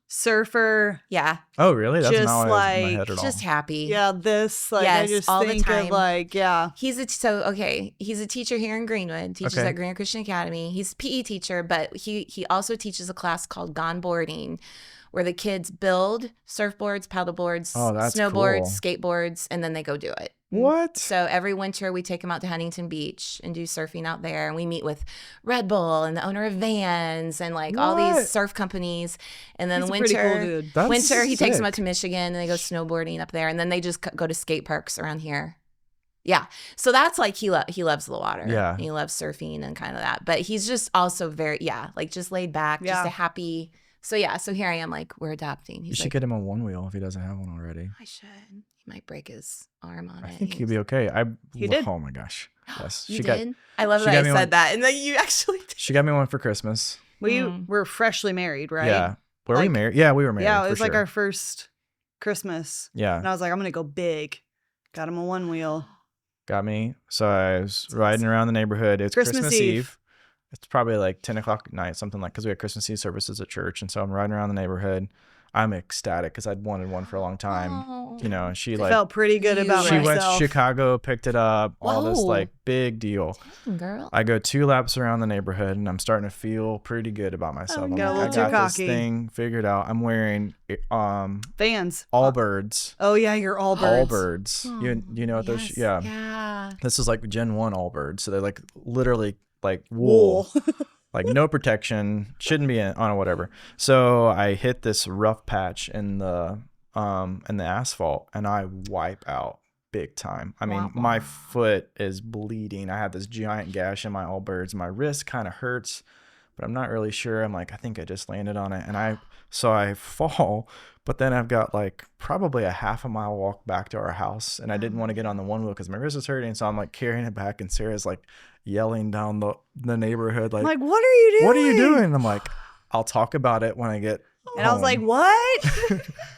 surfer. Yeah. Oh, really? That's just not what I was in my head at all. Just happy. Yeah, this, like, Yes, I just all the think time. of like, He's a teacher here in Greenwood, teaches at Greenwood Christian Academy. He's a PE teacher, but he also teaches a class called Gone Boarding, where the kids build surfboards, paddleboards, snowboards, skateboards, and then they go do it. What? So every winter we take them out to Huntington Beach and do surfing out there. And we meet with Red Bull and the owner of Vans and like all these surf companies. And then he's a pretty cool dude. Winter he takes them out to Michigan and they go snowboarding up there. And then they just go to skate parks around here. Yeah. So that's like he loves the water. Yeah. He loves surfing and kind of that. But he's just also very, like just laid back, just a happy. So so here I am, like, we're adopting. You should get him a one wheel if he doesn't have one already. I should. He might break his arm on it. I think he'd be okay. He did. Oh my gosh. Yes. You did? I love that I said that. And then you actually did. She got me one for Christmas. We were freshly married, right? Yeah. Were we married? Yeah, we were married. Yeah, it was like our first Christmas. Yeah. And I was like, I'm going to go big. Got him a one wheel. Got me. So I was riding around the neighborhood. It's Christmas Eve. It's probably like 10 o'clock at night, something like, because we had Christmas Eve services at church. And so I'm riding around the neighborhood. I'm ecstatic because I'd wanted one for a long time. And she like felt pretty good about she myself. went to Chicago, picked it up, all this like big deal. Dang, girl. I go 2 laps around the neighborhood and I'm starting to feel pretty good about myself. I'm got a like, little I too got this cocky. thing figured out. I'm wearing Vans. Allbirds. Oh yeah, you're Allbirds. Allbirds. You know what those? Yeah. Yeah. This is like Gen 1 Allbirds. So they're like literally like wool. like no protection, shouldn't be on or whatever. So I hit this rough patch in the asphalt, and I wipe out big time. I mean, my foot is bleeding. I have this giant gash in my Allbirds. My wrist kind of hurts, but I'm not really sure. I'm like, I think I just landed on it, and I fall. But then I've got like probably a half a mile walk back to our house, and I didn't want to get on the one wheel because my wrist was hurting. So I'm like carrying it back, and Sarah's like yelling down the neighborhood, like, what are you doing? What are you doing? And I'm like, I'll talk about it when I get And home. I was like, what?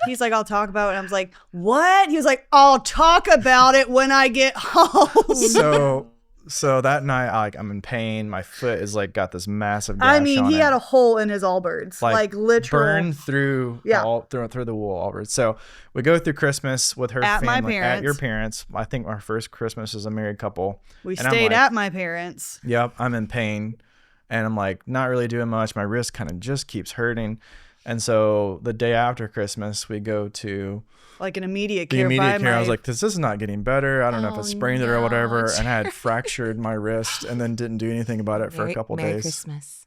He's like, I'll talk about it. And I was like, what? He was like, I'll talk about it when I get home. So that night, I'm in pain. My foot is like got this massive gash I mean, on he it. had a hole in his Allbirds, like literal. Burned through through the wool Allbirds. So we go through Christmas with her at family, my parents. at your parents. I think our first Christmas as a married couple. We stayed at my parents. Yep, I'm in pain, and I'm like not really doing much. My wrist kind of just keeps hurting. And so the day after Christmas, we go to like an immediate care. I was like, this is not getting better. I don't know if it's sprained it or whatever. And I had fractured my wrist and then didn't do anything about it for a couple days. Merry Christmas.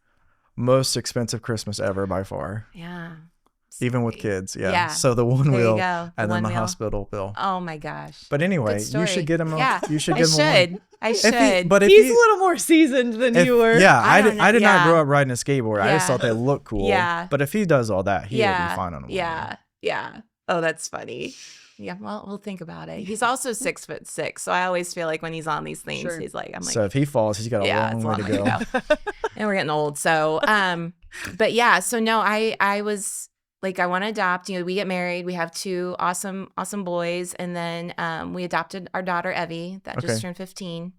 Most expensive Christmas ever by far. Yeah. Even with kids. Yeah. So the one there wheel and then the hospital bill. Oh my gosh. But anyway, you should get him I should. I should. He's a little more seasoned than you were. Yeah, I did not grow up riding a skateboard. I just thought they looked cool. Yeah. But if he does all that, he will be fine on a wheel. Yeah. Oh, that's funny. Yeah, well, we'll think about it. He's also 6'6", so I always feel like when he's on these things, he's like, I'm like. So if he falls, he's got a long way to go. And we're getting old, so but yeah, so no, I was like, I want to adopt. You know, we get married, we have 2 awesome boys, and then we adopted our daughter Evie that just turned 15.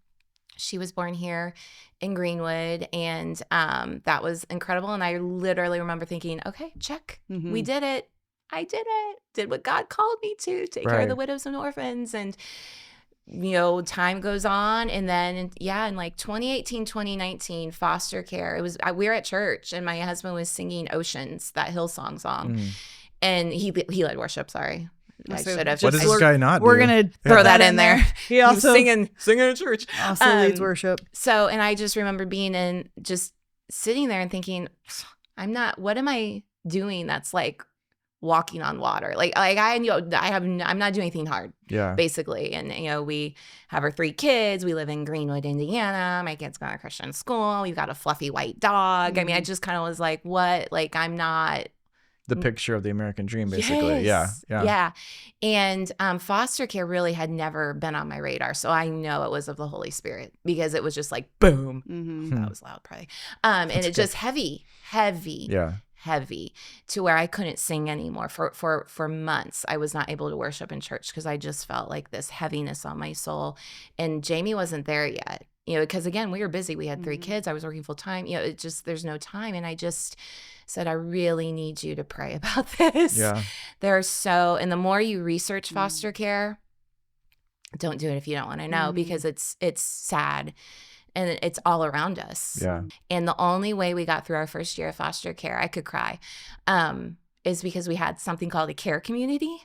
She was born here in Greenwood, and that was incredible. And I literally remember thinking, okay, check, we did it. I did it. Did what God called me to, take care of the widows and orphans. And, you know, time goes on. And then, in like 2018, 2019, foster care. We were at church, and my husband was singing Oceans, that Hillsong song. And he led worship, sorry. I should have. What does this guy not do? We're going to throw that in there. He also singing in church. Also leads worship. So, and I just remember being just sitting there and thinking, I'm not doing that's like walking on water? I'm not doing anything hard. Yeah. Basically. And you know, we have our 3 kids. We live in Greenwood, Indiana. My kids go to Christian school. We've got a fluffy white dog. I mean, I just kind of was like, what? Like, I'm not the picture of the American dream, basically. Yes. Yeah. And foster care really had never been on my radar. So I know it was of the Holy Spirit, because it was just like, boom. That was loud, probably. And it's just heavy. Yeah. Heavy to where I couldn't sing anymore for months. I was not able to worship in church because I just felt like this heaviness on my soul. And Jamie wasn't there yet, you know, because again, we were busy. We had 3 kids. I was working full time. You know, it just, there's no time. And I just said, I really need you to pray about this. Yeah. And the more you research foster care, don't do it if you don't want to know, because it's sad. And it's all around us. Yeah. And the only way we got through our first year of foster care, I could cry, is because we had something called a care community.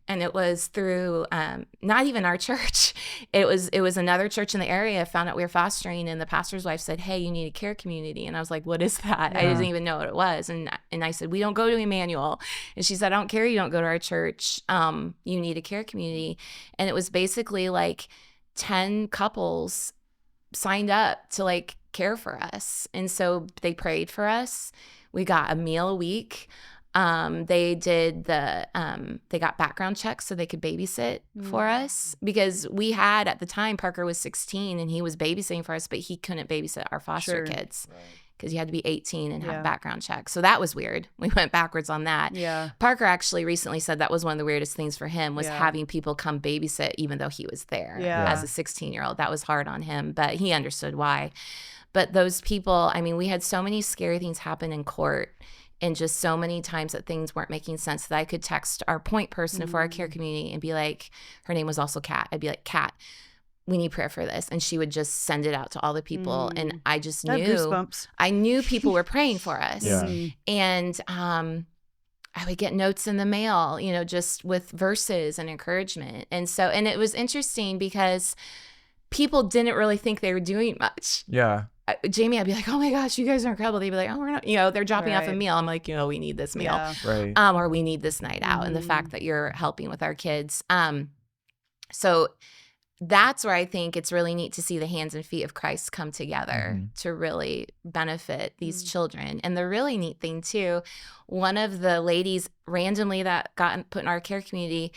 And it was through not even our church. It was another church in the area found out we were fostering, and the pastor's wife said, hey, you need a care community. And I was like, what is that? I didn't even know what it was. And I said, we don't go to Emmanuel. And she said, I don't care, you don't go to our church. You need a care community. And it was basically like 10 couples signed up to like care for us. And so they prayed for us. We got a meal a week. They got background checks so they could babysit for us, because we had, at the time, Parker was 16 and he was babysitting for us, but he couldn't babysit our foster kids. Because you had to be 18 and have background checks. So that was weird. We went backwards on that. Yeah. Parker actually recently said that was one of the weirdest things for him, was having people come babysit even though he was there as a 16-year-old. That was hard on him, but he understood why. But those people, I mean, we had so many scary things happen in court, and just so many times that things weren't making sense, that I could text our point person for our care community and be like, her name was also Cat. I'd be like, Cat, we need prayer for this. And she would just send it out to all the people. And I just I knew people were praying for us. And I would get notes in the mail, you know, just with verses and encouragement. And it was interesting because people didn't really think they were doing much. Yeah. Jamie, I'd be like, oh my gosh, you guys are incredible. They'd be like, oh, we're not, they're dropping off a meal. I'm like, we need this meal. Yeah. Right. Or we need this night out. And the fact that you're helping with our kids. So that's where I think it's really neat to see the hands and feet of Christ come together to really benefit these children. And the really neat thing too, one of the ladies randomly that got put in our care community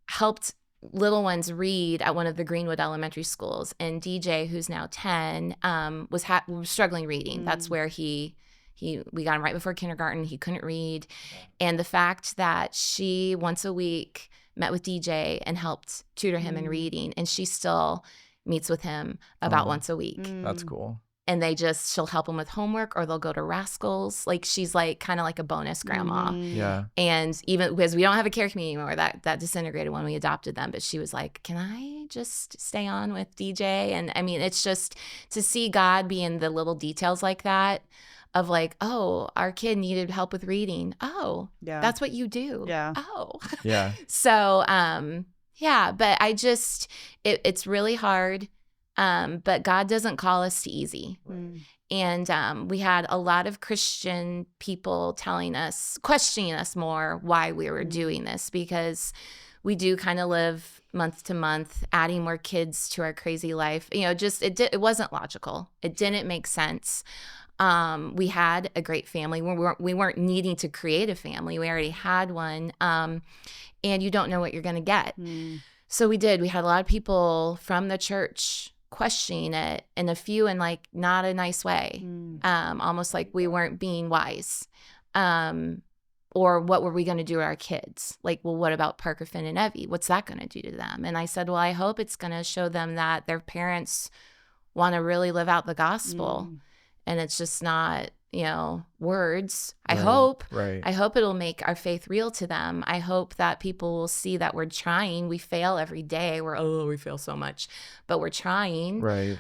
helped little ones read at one of the Greenwood elementary schools. And DJ, who's now 10, was struggling reading. That's where we got him right before kindergarten. He couldn't read. And the fact that she once a week met with DJ and helped tutor him in reading, and she still meets with him about once a week. That's cool. And she'll help him with homework, or they'll go to Rascals. Like, she's like kind of like a bonus grandma. Yeah. And even because we don't have a care community anymore, that disintegrated when we adopted them. But she was like, can I just stay on with DJ? And I mean, it's just to see God be in the little details like that, of like, oh, our kid needed help with reading. Oh, Yeah. that's what you do. Yeah. Oh. Yeah. So, yeah, but it's really hard. But God doesn't call us to easy. And we had a lot of Christian people questioning us more why we were doing this, because we do kind of live month to month, adding more kids to our crazy life. It wasn't logical. It didn't make sense. We had a great family. We weren't needing to create a family. We already had one. And you don't know what you're going to get. So we did. We had a lot of people from the church questioning it, and a few in like not a nice way, almost like we weren't being wise, or what were we going to do to our kids? Like, well, what about Parker, Finn, and Evie? What's that going to do to them? And I said, well, I hope it's going to show them that their parents want to really live out the gospel, and it's just not words. I hope it'll make our faith real to them. I hope that people will see that we're trying. We fail every day. We fail so much, but we're trying. Right.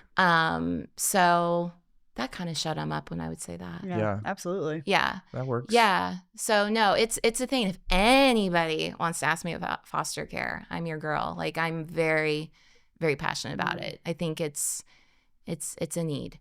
So that kind of shut them up when I would say that. Yeah. Absolutely. Yeah. That works. Yeah. So no, it's a thing. If anybody wants to ask me about foster care, I'm your girl. Like, I'm very, very passionate about it. I think it's a need.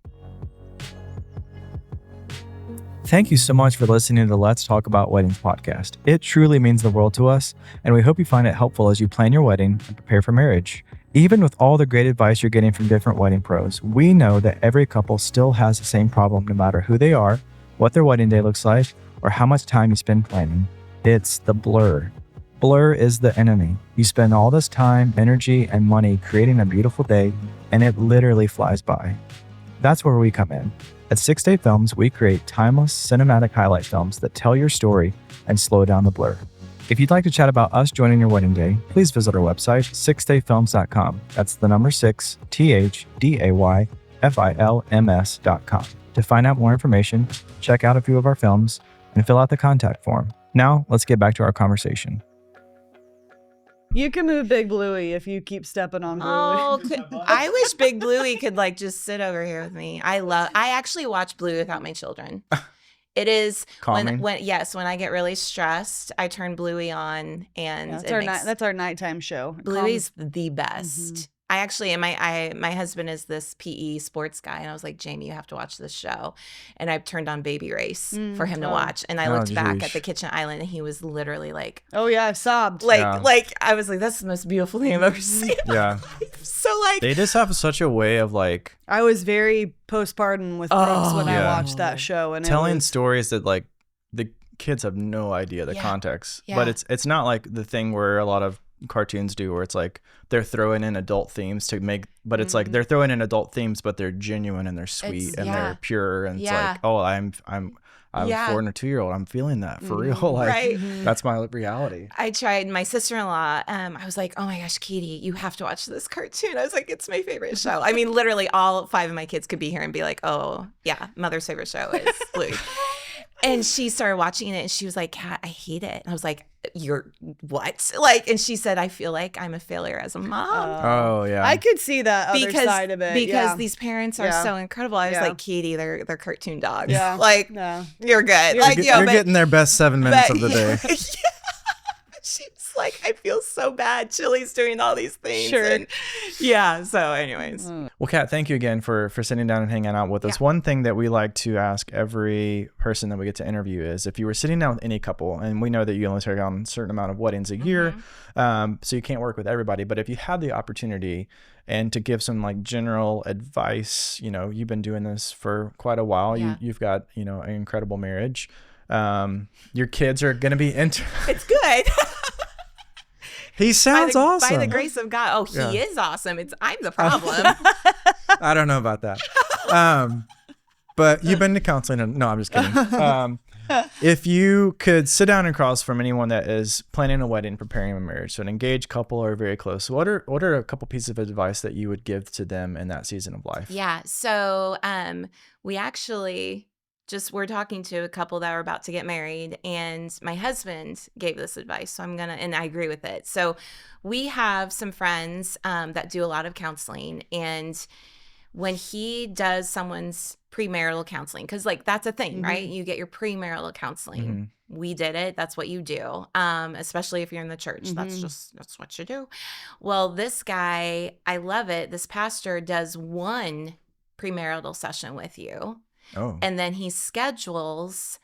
Thank you so much for listening to the Let's Talk About Weddings podcast. It truly means the world to us, and we hope you find it helpful as you plan your wedding and prepare for marriage. Even with all the great advice you're getting from different wedding pros, we know that every couple still has the same problem, no matter who they are, what their wedding day looks like, or how much time you spend planning. It's the blur. Blur is the enemy. You spend all this time, energy, and money creating a beautiful day, and it literally flies by. That's where we come in. At 6 Day Films, we create timeless cinematic highlight films that tell your story and slow down the blur. If you'd like to chat about us joining your wedding day, please visit our website, 6dayfilms.com. That's the number 6, THDAYFILMS.com. To find out more information, check out a few of our films and fill out the contact form. Now, let's get back to our conversation. You can move Big Bluey if you keep stepping on Bluey. Oh, I wish Big Bluey could like just sit over here with me. I actually watch Bluey without my children. It is calming. when I get really stressed, I turn Bluey on, and that's our nighttime show. Bluey's the best. I actually, and my husband is this PE sports guy, and I was like, Jamie, you have to watch this show. And I turned on Baby Race for him to watch, and I looked back at the kitchen island, and he was literally like, "Oh yeah, I've sobbed." Like I was like, that's the most beautiful thing I've ever seen. Yeah. So like, they just have such a way of like. I was very postpartum with Brooks when I watched that show, and telling stories that like the kids have no idea the context, but it's not like the thing where a lot of cartoons do, where it's like they're throwing in adult themes to make, but it's like they're throwing in adult themes, but they're genuine and they're sweet and they're pure, and it's like, oh, I'm a 4 and a 2-year-old. I'm feeling that for real. Like that's my reality. I tried. My sister-in-law, I was like, oh my gosh, Katie, you have to watch this cartoon. I was like, it's my favorite show. I mean, literally all 5 of my kids could be here and be like, oh yeah, mother's favorite show is Bluey. And she started watching it, and she was like, Kat, I hate it. And I was like, you're what? Like, and she said, I feel like I'm a failure as a mom. Oh yeah. I could see that other side of it. Because these parents are so incredible. I was like, Katie, they're cartoon dogs. Yeah. Like, you're good. Like, you're getting their best 7 minutes of the day. She was like, I feel so bad. Chili's doing all these things. Sure. And yeah. So anyways. Well, Kat, thank you again for sitting down and hanging out with us. One thing that we like to ask every person that we get to interview is, if you were sitting down with any couple, and we know that you only take on a certain amount of weddings a year, so you can't work with everybody, but if you had the opportunity and to give some like general advice, you know, you've been doing this for quite a while. Yeah. You've got, you know, an incredible marriage. Your kids are going to be It's good. He sounds awesome. By the grace of God. Oh, he is awesome. I'm the problem. I don't know about that. But you've been to counseling. No, I'm just kidding. If you could sit down and across from anyone that is planning a wedding, preparing a marriage, so an engaged couple or very close, what are a couple pieces of advice that you would give to them in that season of life? Yeah. So we actually we're talking to a couple that are about to get married, and my husband gave this advice. So and I agree with it. So we have some friends that do a lot of counseling, and when he does someone's premarital counseling, because like that's a thing, right? You get your premarital counseling. We did it. That's what you do. Especially if you're in the church. That's what you do. Well, this guy, I love it. This pastor does one premarital session with you. Oh. And then he schedules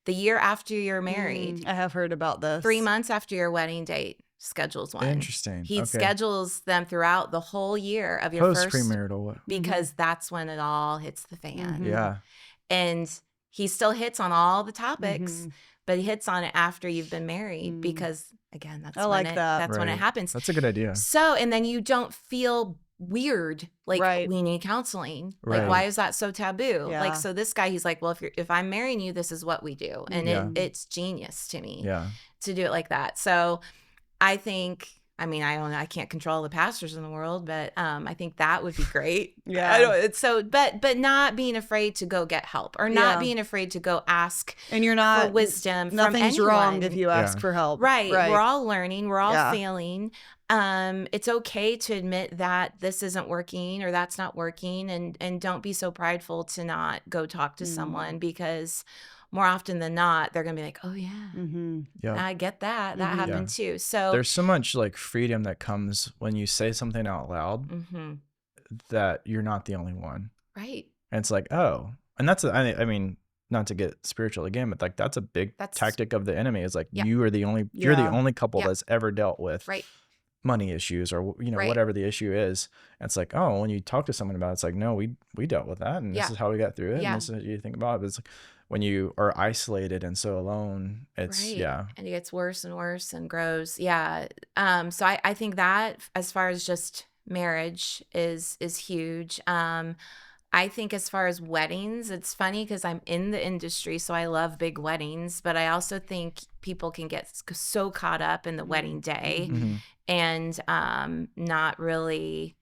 the year after you're married. I have heard about this. 3 months after your wedding date, schedules one. Interesting. He Okay. schedules them throughout the whole year of your Post first premarital. because that's when it all hits the fan. Yeah. And he still hits on all the topics, but he hits on it after you've been married because, again, that's I like that. That's when it Right. happens. That's a good idea. So, and then you don't feel weird, like Right. we need counseling. Right. Like, why is that so taboo? Yeah. Like, so this guy, he's like, well, if I'm marrying you, this is what we do. And Yeah. it's genius to me Yeah. to do it like that. So I think, I mean, I can't control the pastors in the world, but I think that would be great. Yeah. I don't, it's so, but not being afraid to go get help, or not Yeah. being afraid to go ask And you're for not wisdom from Nothing's anyone. wrong if you ask Yeah. for help. Right. We're all learning. We're all Yeah. failing. It's okay to admit that this isn't working or that's not working, and don't be so prideful to not go talk to someone, because more often than not, they're going to be like, oh yeah, Yeah. I get that. That happened too. So There's so much like freedom that comes when you say something out loud that you're not the only one. right. And it's like, oh, and that's, I mean, not to get spiritual again, but like that's a big tactic of the enemy, is like, Yeah. you're the only couple Yeah. that's ever dealt with Right. money issues, or, you know, Right. whatever the issue is. And it's like, oh, when you talk to someone about it, it's like, no, we dealt with that, and Yeah. this is how we got through it. Yeah. And this is what you think about it. But it's like, when you are isolated and so alone, it's, Right. yeah. And it gets worse and worse and grows. Yeah. So I think that as far as just marriage is huge. I think as far as weddings, it's funny because I'm in the industry, so I love big weddings, but I also think people can get so caught up in the wedding day and not really,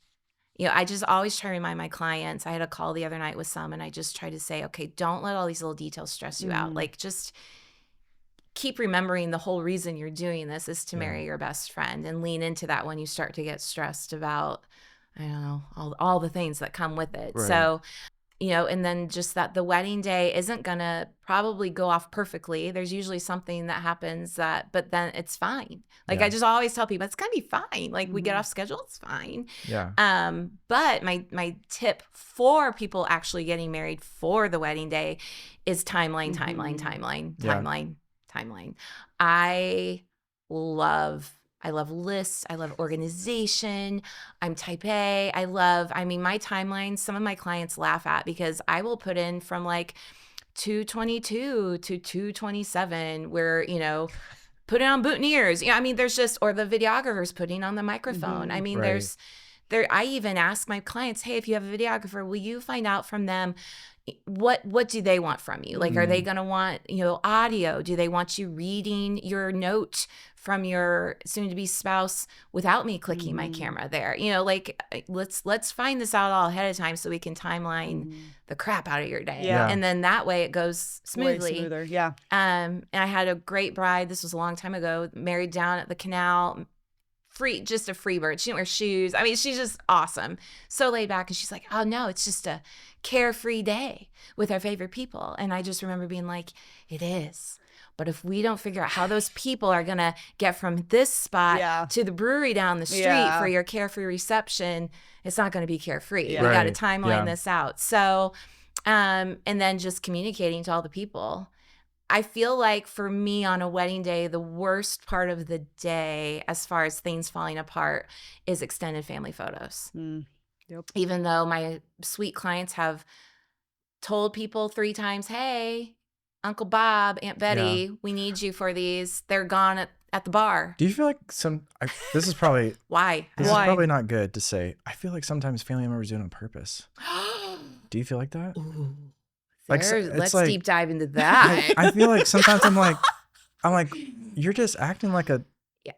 you know, I just always try to remind my clients. I had a call the other night with some, and I just try to say, okay, don't let all these little details stress you out. Like, just keep remembering the whole reason you're doing this is to marry your best friend, and lean into that when you start to get stressed about, I don't know, all the things that come with it. Right. So, you know, and then just that the wedding day isn't going to probably go off perfectly. There's usually something that happens but then it's fine. Like, Yeah. I just always tell people, it's going to be fine. Like, we get off schedule, it's fine. Yeah. But my tip for people actually getting married for the wedding day is timeline. I love lists. I love organization. I'm type A. My timelines, some of my clients laugh at, because I will put in from like 222 to 227 where, you know, put it on boutonnieres. Yeah, I mean, there's just, or the videographer's putting on the microphone. I mean, Right. I even ask my clients, hey, if you have a videographer, will you find out from them what do they want from you? Like, are they going to want, you know, audio? Do they want you reading your note from your soon-to-be spouse without me clicking my camera there? You know, like, let's find this out all ahead of time so we can timeline the crap out of your day. Yeah. And then that way it goes Way smoothly. smoother. Yeah. And I had a great bride. This was a long time ago, married down at the canal. Just a free bird. She didn't wear shoes. I mean, she's just awesome. So laid back. And she's like, oh no, it's just a carefree day with our favorite people. And I just remember being like, it is. But if we don't figure out how those people are going to get from this spot to the brewery down the street for your carefree reception, it's not going to be carefree. Yeah. We got to Right. timeline this out. So, and then just communicating to all the people. I feel like for me on a wedding day, the worst part of the day, as far as things falling apart, is extended family photos. Yep. Even though my sweet clients have told people 3 times, hey, Uncle Bob, Aunt Betty, we need you for these. They're gone at the bar. Do you feel like this is probably Why? this is probably not good to say. I feel like sometimes family members do it on purpose. Do you feel like that? Ooh. Like, Let's like, deep dive into that. I feel like sometimes I'm like, you're just acting like a. Yeah.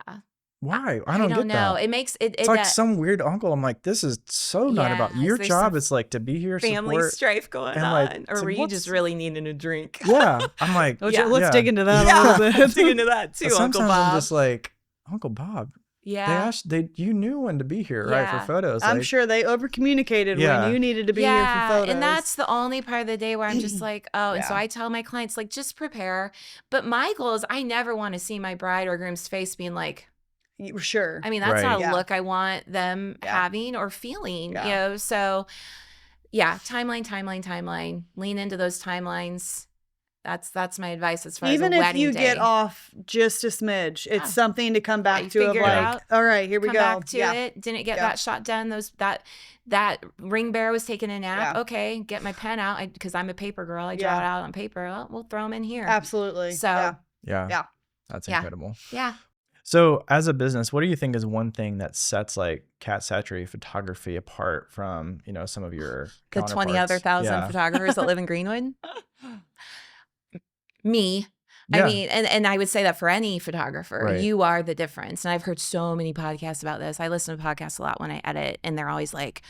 Why? I don't get know. that. It makes it. It's like some weird uncle. I'm like, this is so not about your there's job. some Is like to be here, family support. strife going and, on, like, or so were you what's- just really needing a drink? Yeah, I'm like, Let's dig into that a little bit. Let's dig into that too, But Uncle sometimes Bob. I'm just like, Uncle Bob. Yeah. You knew when to be here, right, for photos. I'm like, sure they over communicated when you needed to be here for photos. And that's the only part of the day where I'm just like, oh, and so I tell my clients, like, just prepare. But my goal is I never want to see my bride or groom's face being like, sure. I mean, that's Right. not a look I want them having or feeling, Yeah. you know? So timeline, lean into those timelines. That's my advice as far Even as a if wedding you day. get off just a smidge, it's something to come back to of figure it like, out, all right, here we come go. back to it. Didn't get that shot done. That ring bearer was taking a nap. Yeah. Okay, get my pen out because I'm a paper girl. I draw it out on paper. Well, we'll throw them in here. Absolutely. So Yeah. That's incredible. yeah. So, as a business, what do you think is one thing that sets like Cat Satre photography apart from, some of your The 20 other thousand photographers that live in Greenwood? Me. Yeah. I mean, and I would say that for any photographer, Right. you are the difference. And I've heard so many podcasts about this. I listen to podcasts a lot when I edit, and they're always like,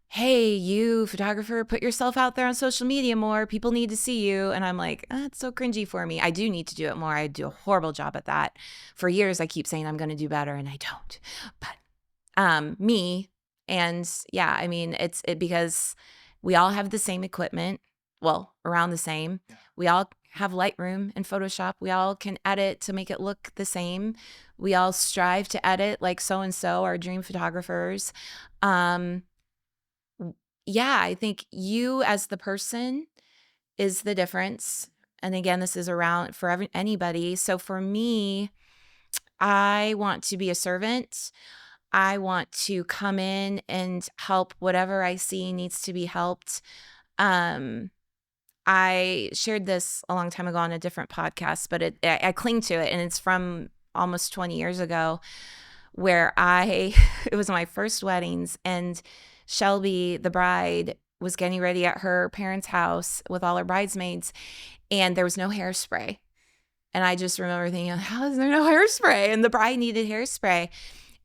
hey, you photographer, put yourself out there on social media more. People need to see you. And I'm like, it's so cringy for me. I do need to do it more. I do a horrible job at that. For years, I keep saying I'm going to do better, and I don't. But me, and I mean, it's because we all have the same equipment. Well, around the same. We all have Lightroom and Photoshop. We all can edit to make it look the same. We all strive to edit like so-and-so, our dream photographers. I think you as the person is the difference. And again, this is around for anybody. So for me, I want to be a servant. I want to come in and help whatever I see needs to be helped. I shared this a long time ago on a different podcast, but I cling to it, and it's from almost 20 years ago, where it was my first weddings, and Shelby, the bride, was getting ready at her parents' house with all her bridesmaids, and there was no hairspray. And I just remember thinking, how is there no hairspray? And the bride needed hairspray.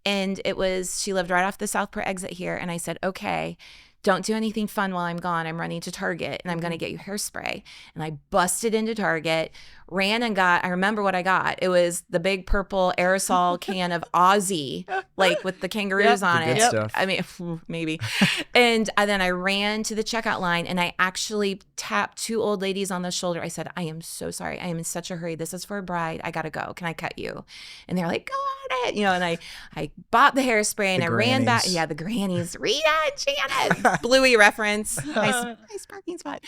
And she lived right off the Southport exit here. And I said, okay, don't do anything fun while I'm gone. I'm running to Target and I'm going to get you hairspray. And I busted into Target, ran and I remember what I got. It was the big purple aerosol can of Aussie, like with the kangaroos on The it. good stuff. I mean, maybe. And then I ran to the checkout line and I actually tapped 2 old ladies on the shoulder. I said, I am so sorry. I am in such a hurry. This is for a bride. I got to go. Can I cut you? And they're like, go on it. And I bought the hairspray and I ran back. Yeah, the grannies, Rita and Janet. Bluey reference. Nice parking spot.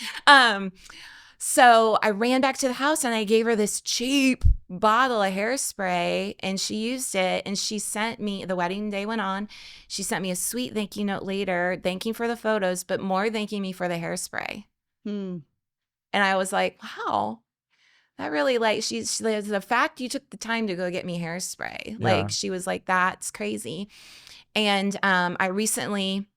So I ran back to the house and I gave her this cheap bottle of hairspray and she used it, and she sent me, the wedding day went on, she sent me a sweet thank you note later, thanking for the photos, but more thanking me for the hairspray. And I was like, wow, that really, like, she's the fact you took the time to go get me hairspray. Yeah. Like, she was like, that's crazy. And I recently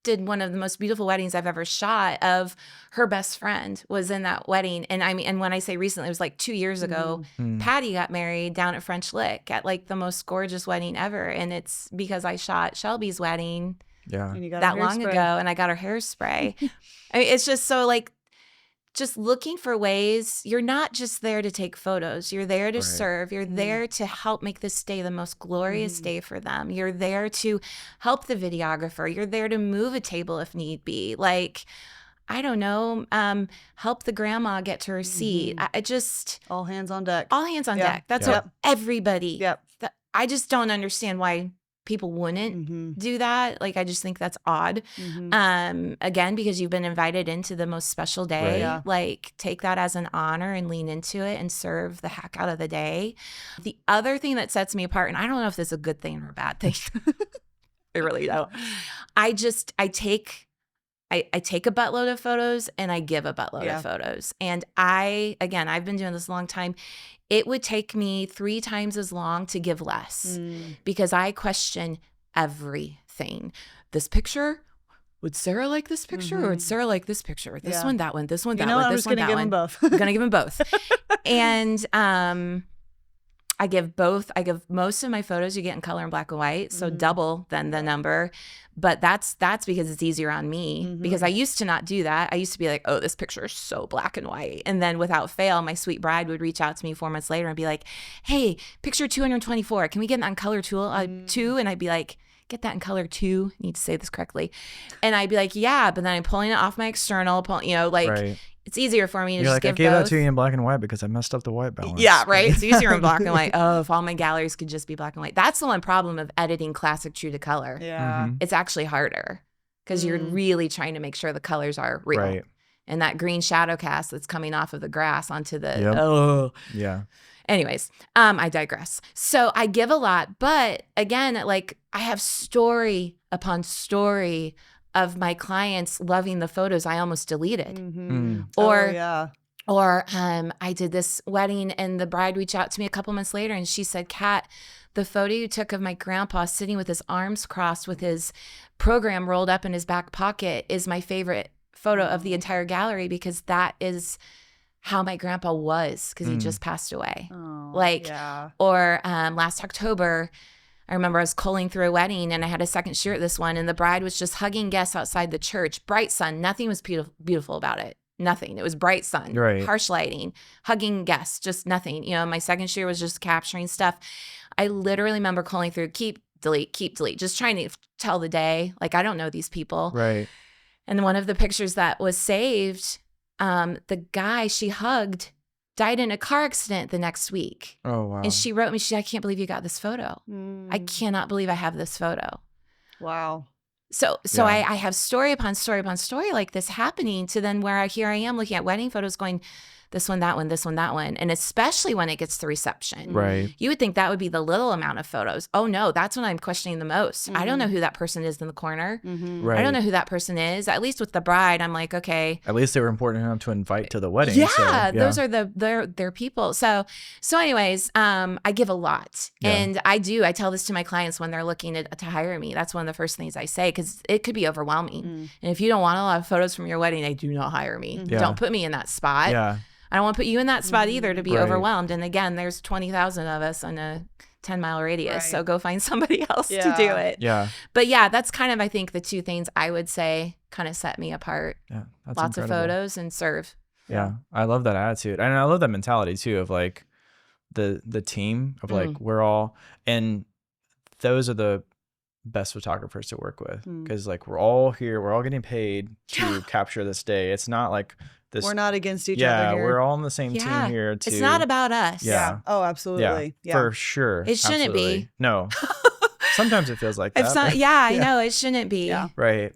did one of the most beautiful weddings I've ever shot. Of her best friend was in that wedding. And I mean, and when I say recently, it was like 2 years ago. Patty got married down at French Lick at like the most gorgeous wedding ever. And it's because I shot Shelby's wedding that long ago, and I got her hairspray. I mean, it's just so like, just looking for ways. You're not just there to take photos. You're there to serve. You're there to help make this day the most glorious day for them. You're there to help the videographer. You're there to move a table if need be. Like, I don't know, help the grandma get to her seat. I just All hands on deck. all hands on deck. That's Yep. what everybody. Yep. I just don't understand why people wouldn't do that. Like, I just think that's odd. Again, because you've been invited into the most special day. Right. Yeah. Like, take that as an honor and lean into it and serve the heck out of the day. The other thing that sets me apart, and I don't know if this is a good thing or a bad thing. I really don't. I take a buttload of photos and I give a buttload of photos. And I've been doing this a long time. It would take me 3 times as long to give less because I question everything. This picture, would Sarah like this picture or would Sarah like this picture? This one, that one, this one, that one, this one, that one. I'm just I'm going to give them both. And I give both. I give most of my photos you get in color and black and white, so double than the number. But that's because it's easier on me because I used to not do that. I used to be like, oh, this picture is so black and white. And then without fail, my sweet bride would reach out to me 4 months later and be like, hey, picture 224. Can we get that in color too? And I'd be like, get that in color too. I need to say this correctly. And I'd be like, yeah, but then I'm pulling it off my external, Right. It's easier for me to You're just like, give I gave both. that to you in black and white because I messed up the white balance. Yeah, right. It's easier in black and white. Oh, if all my galleries could just be black and white. That's the one problem of editing classic true to color. Yeah. It's actually harder because you're really trying to make sure the colors are real. Right. And that green shadow cast that's coming off of the grass onto the Yep. Yeah. Anyways, I digress. So I give a lot, but again, like I have story upon story of my clients loving the photos I almost deleted. Or I did this wedding and the bride reached out to me a couple months later and she said, Kat, the photo you took of my grandpa sitting with his arms crossed with his program rolled up in his back pocket is my favorite photo of the entire gallery because that is how my grandpa was because he just passed away. Or last October, I remember I was culling through a wedding and I had a second shoot at this one and the bride was just hugging guests outside the church. Bright sun. Nothing was beautiful about it. Nothing. It was bright sun, harsh lighting, hugging guests, just nothing. You know, my second shoot was just capturing stuff. I literally remember culling through, keep, delete, just trying to tell the day. Like, I don't know these people. Right. And one of the pictures that was saved, the guy she hugged died in a car accident the next week. Oh, wow. And she wrote me, I can't believe you got this photo. I cannot believe I have this photo. Wow. So I have story upon story upon story like this happening to then where here I am looking at wedding photos going, this one, that one, this one, that one. And especially when it gets to reception. Right. You would think that would be the little amount of photos. Oh, no, that's when I'm questioning the most. I don't know who that person is in the corner. Right. I don't know who that person is. At least with the bride, I'm like, okay. At least they were important enough to invite to the wedding. Yeah, those are their people. So anyways, I give a lot. Yeah. And I tell this to my clients when they're looking to hire me. That's one of the first things I say because it could be overwhelming. And if you don't want a lot of photos from your wedding, they do not hire me. Yeah. Don't put me in that spot. Yeah. I don't want to put you in that spot either to be Right. overwhelmed. And again, there's 20,000 of us in a 10-mile radius. Right. So go find somebody else to do it. Yeah. But yeah, that's kind of, I think, the two things I would say kind of set me apart. Yeah. That's Lots incredible. of photos and serve. Yeah. I love that attitude. And I love that mentality too of like the team of like we're all, and those are the best photographers to work with because like we're all here, we're all getting paid to capture this day. It's not like this. We're not against each other Yeah, here. we're all on the same team here. It's not about us. Yeah. Oh, absolutely. Yeah. For sure. It shouldn't be. Absolutely. No. Sometimes it feels like that. It's not, but- I know it shouldn't be. Yeah. Right.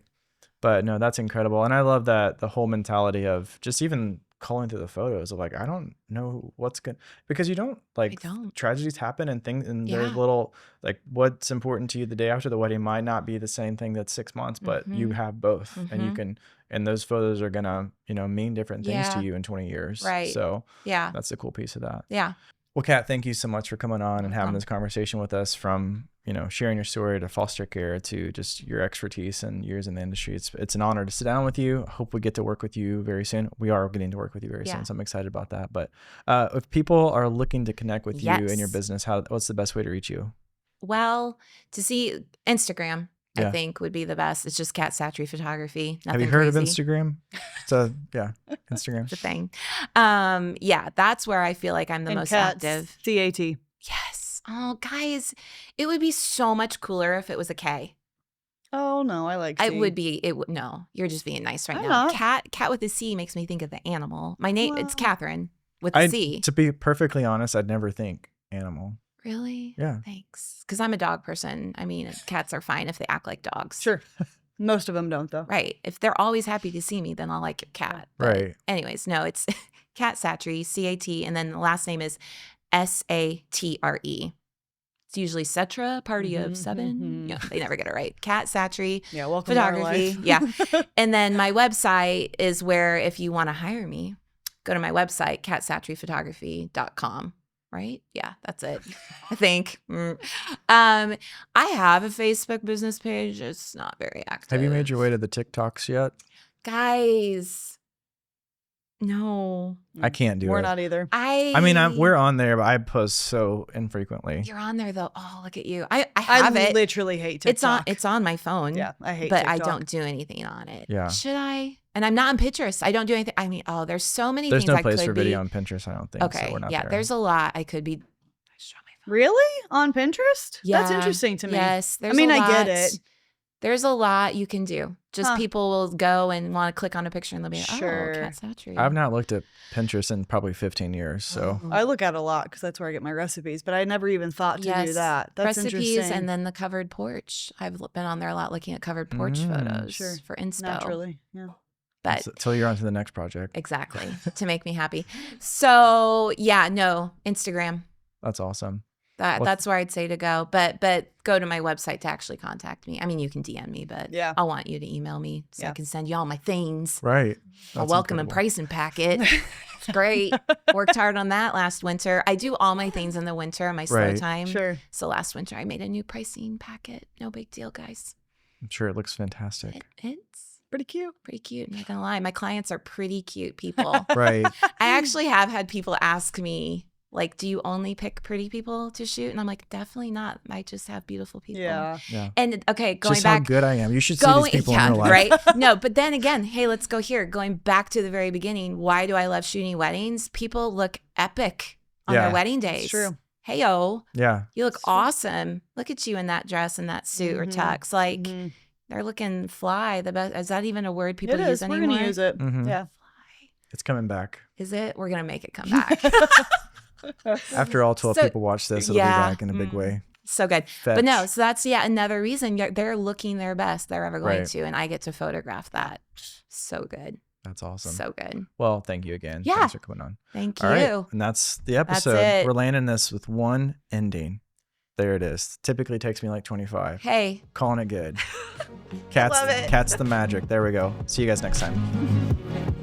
But no, that's incredible. And I love that the whole mentality of just even culling through the photos of like, I don't know what's good because you don't like tragedies happen and things and there's little like what's important to you the day after the wedding might not be the same thing that's 6 months, but you have both and you can, and those photos are gonna, mean different things to you in 20 years. Right. So yeah, that's the cool piece of that. Yeah. Well, Kat, thank you so much for coming on and having this conversation with us from, sharing your story to foster care to just your expertise and years in the industry. It's an honor to sit down with you. I hope we get to work with you very soon. We are getting to work with you very soon, so I'm excited about that. But if people are looking to connect with you and your business, what's the best way to reach you? Well, to see Instagram, I think would be the best. It's just Cat Satre Photography. Have you heard of Instagram? Instagram. It's a thing. That's where I feel like I'm the most active. CAT. Yes. Oh, guys, it would be so much cooler if it was a K. Oh no, I like It C. would be. No, you're just being nice right I'm now. not. Cat with a C makes me think of the animal. My name it's Well, Catherine with a C. To be perfectly honest, I'd never think animal. Really? Yeah. Thanks. Because I'm a dog person. I mean, cats are fine if they act like dogs. Sure. Most of them don't though. Right. If they're always happy to see me, then I'll like your cat. But Right. anyways, no, it's Cat Satre, C-A-T, and then the last name is S-A-T-R-E. It's usually Satra, party of seven. Yeah, they never get it right. Cat Satre. Yeah, welcome to our Photography. life. Yeah. And then my website is where if you want to hire me, go to my website, catsatriphotography.com. Right? Yeah, that's it. I think. I have a Facebook business page. It's not very active. Have you made your way to the TikToks yet? Guys? No. I can't do We're it. not either. I mean, we're on there, but I post so infrequently. You're on there though. Oh, look at you. I have I it. literally hate TikTok. It's on my phone. Yeah, I hate but TikTok. I don't do anything on it. Yeah. Should I? And I'm not on Pinterest. I don't do anything. I mean, there's so many There's things no I place could for be. video on Pinterest, I don't think. Okay. So we're not Yeah, there. there's a lot I could be. Really? On Pinterest? Yeah. That's interesting to me. Yes. I mean, a I lot. get it. There's a lot you can do. Just Huh. people will go and want to click on a picture and they'll be like, Sure. oh, Cat Satre. I've not looked at Pinterest in probably 15 years. So Oh. I look at a lot because that's where I get my recipes, but I never even thought to do Yes. that. That's recipes interesting. and then the covered porch. I've been on there a lot looking at covered porch photos Sure. for inspo. Naturally, yeah. But until you're on to the next project. exactly to make me happy. So yeah, no, Instagram. That's awesome. That's where I'd say to go. But go to my website to actually contact me. I mean, you can DM me, but Yeah. I want you to email me so I can send you all my things. Right. A That's welcome and incredible. pricing packet. It's great. Worked hard on that last winter. I do all my things in the winter on my slow Right. time. Sure. So last winter I made a new pricing packet. No big deal, guys. I'm sure it looks fantastic. It's Pretty cute. pretty cute. I'm not gonna lie. My clients are pretty cute people. Right. I actually have had people ask me, like, do you only pick pretty people to shoot? And I'm like, definitely not. I just have beautiful people. Yeah. Yeah. And okay, going Just how back. good I am. You should see these people in real life. right? No, but then again, hey, let's go here. Going back to the very beginning, why do I love shooting weddings? People look epic on Yeah. their wedding days. It's true. Hey, oh, Yeah. you look awesome. Look at you in that dress and that suit or Mhm. tux. Like, Mhm. they're looking fly. The best. Is that even a word people It use is. anymore? We're going to use it. Mhm. Yeah. It's coming back. Is it? We're going to make it come back. After all 12 So- people watch this, it'll yeah. be back in a big way. So good. But no, Fetch. so that's another reason they're looking their best they're ever going Right. to, and I get to photograph that. So good. That's awesome. So good. Well, thank you again. Yeah. Thanks for coming on. Thank All you. right. And that's the episode. it. We're landing this with one ending. There it is. Typically takes me like 25. Hey. Calling it good. Cats, love it. Cats the magic. There we go. See you guys next time.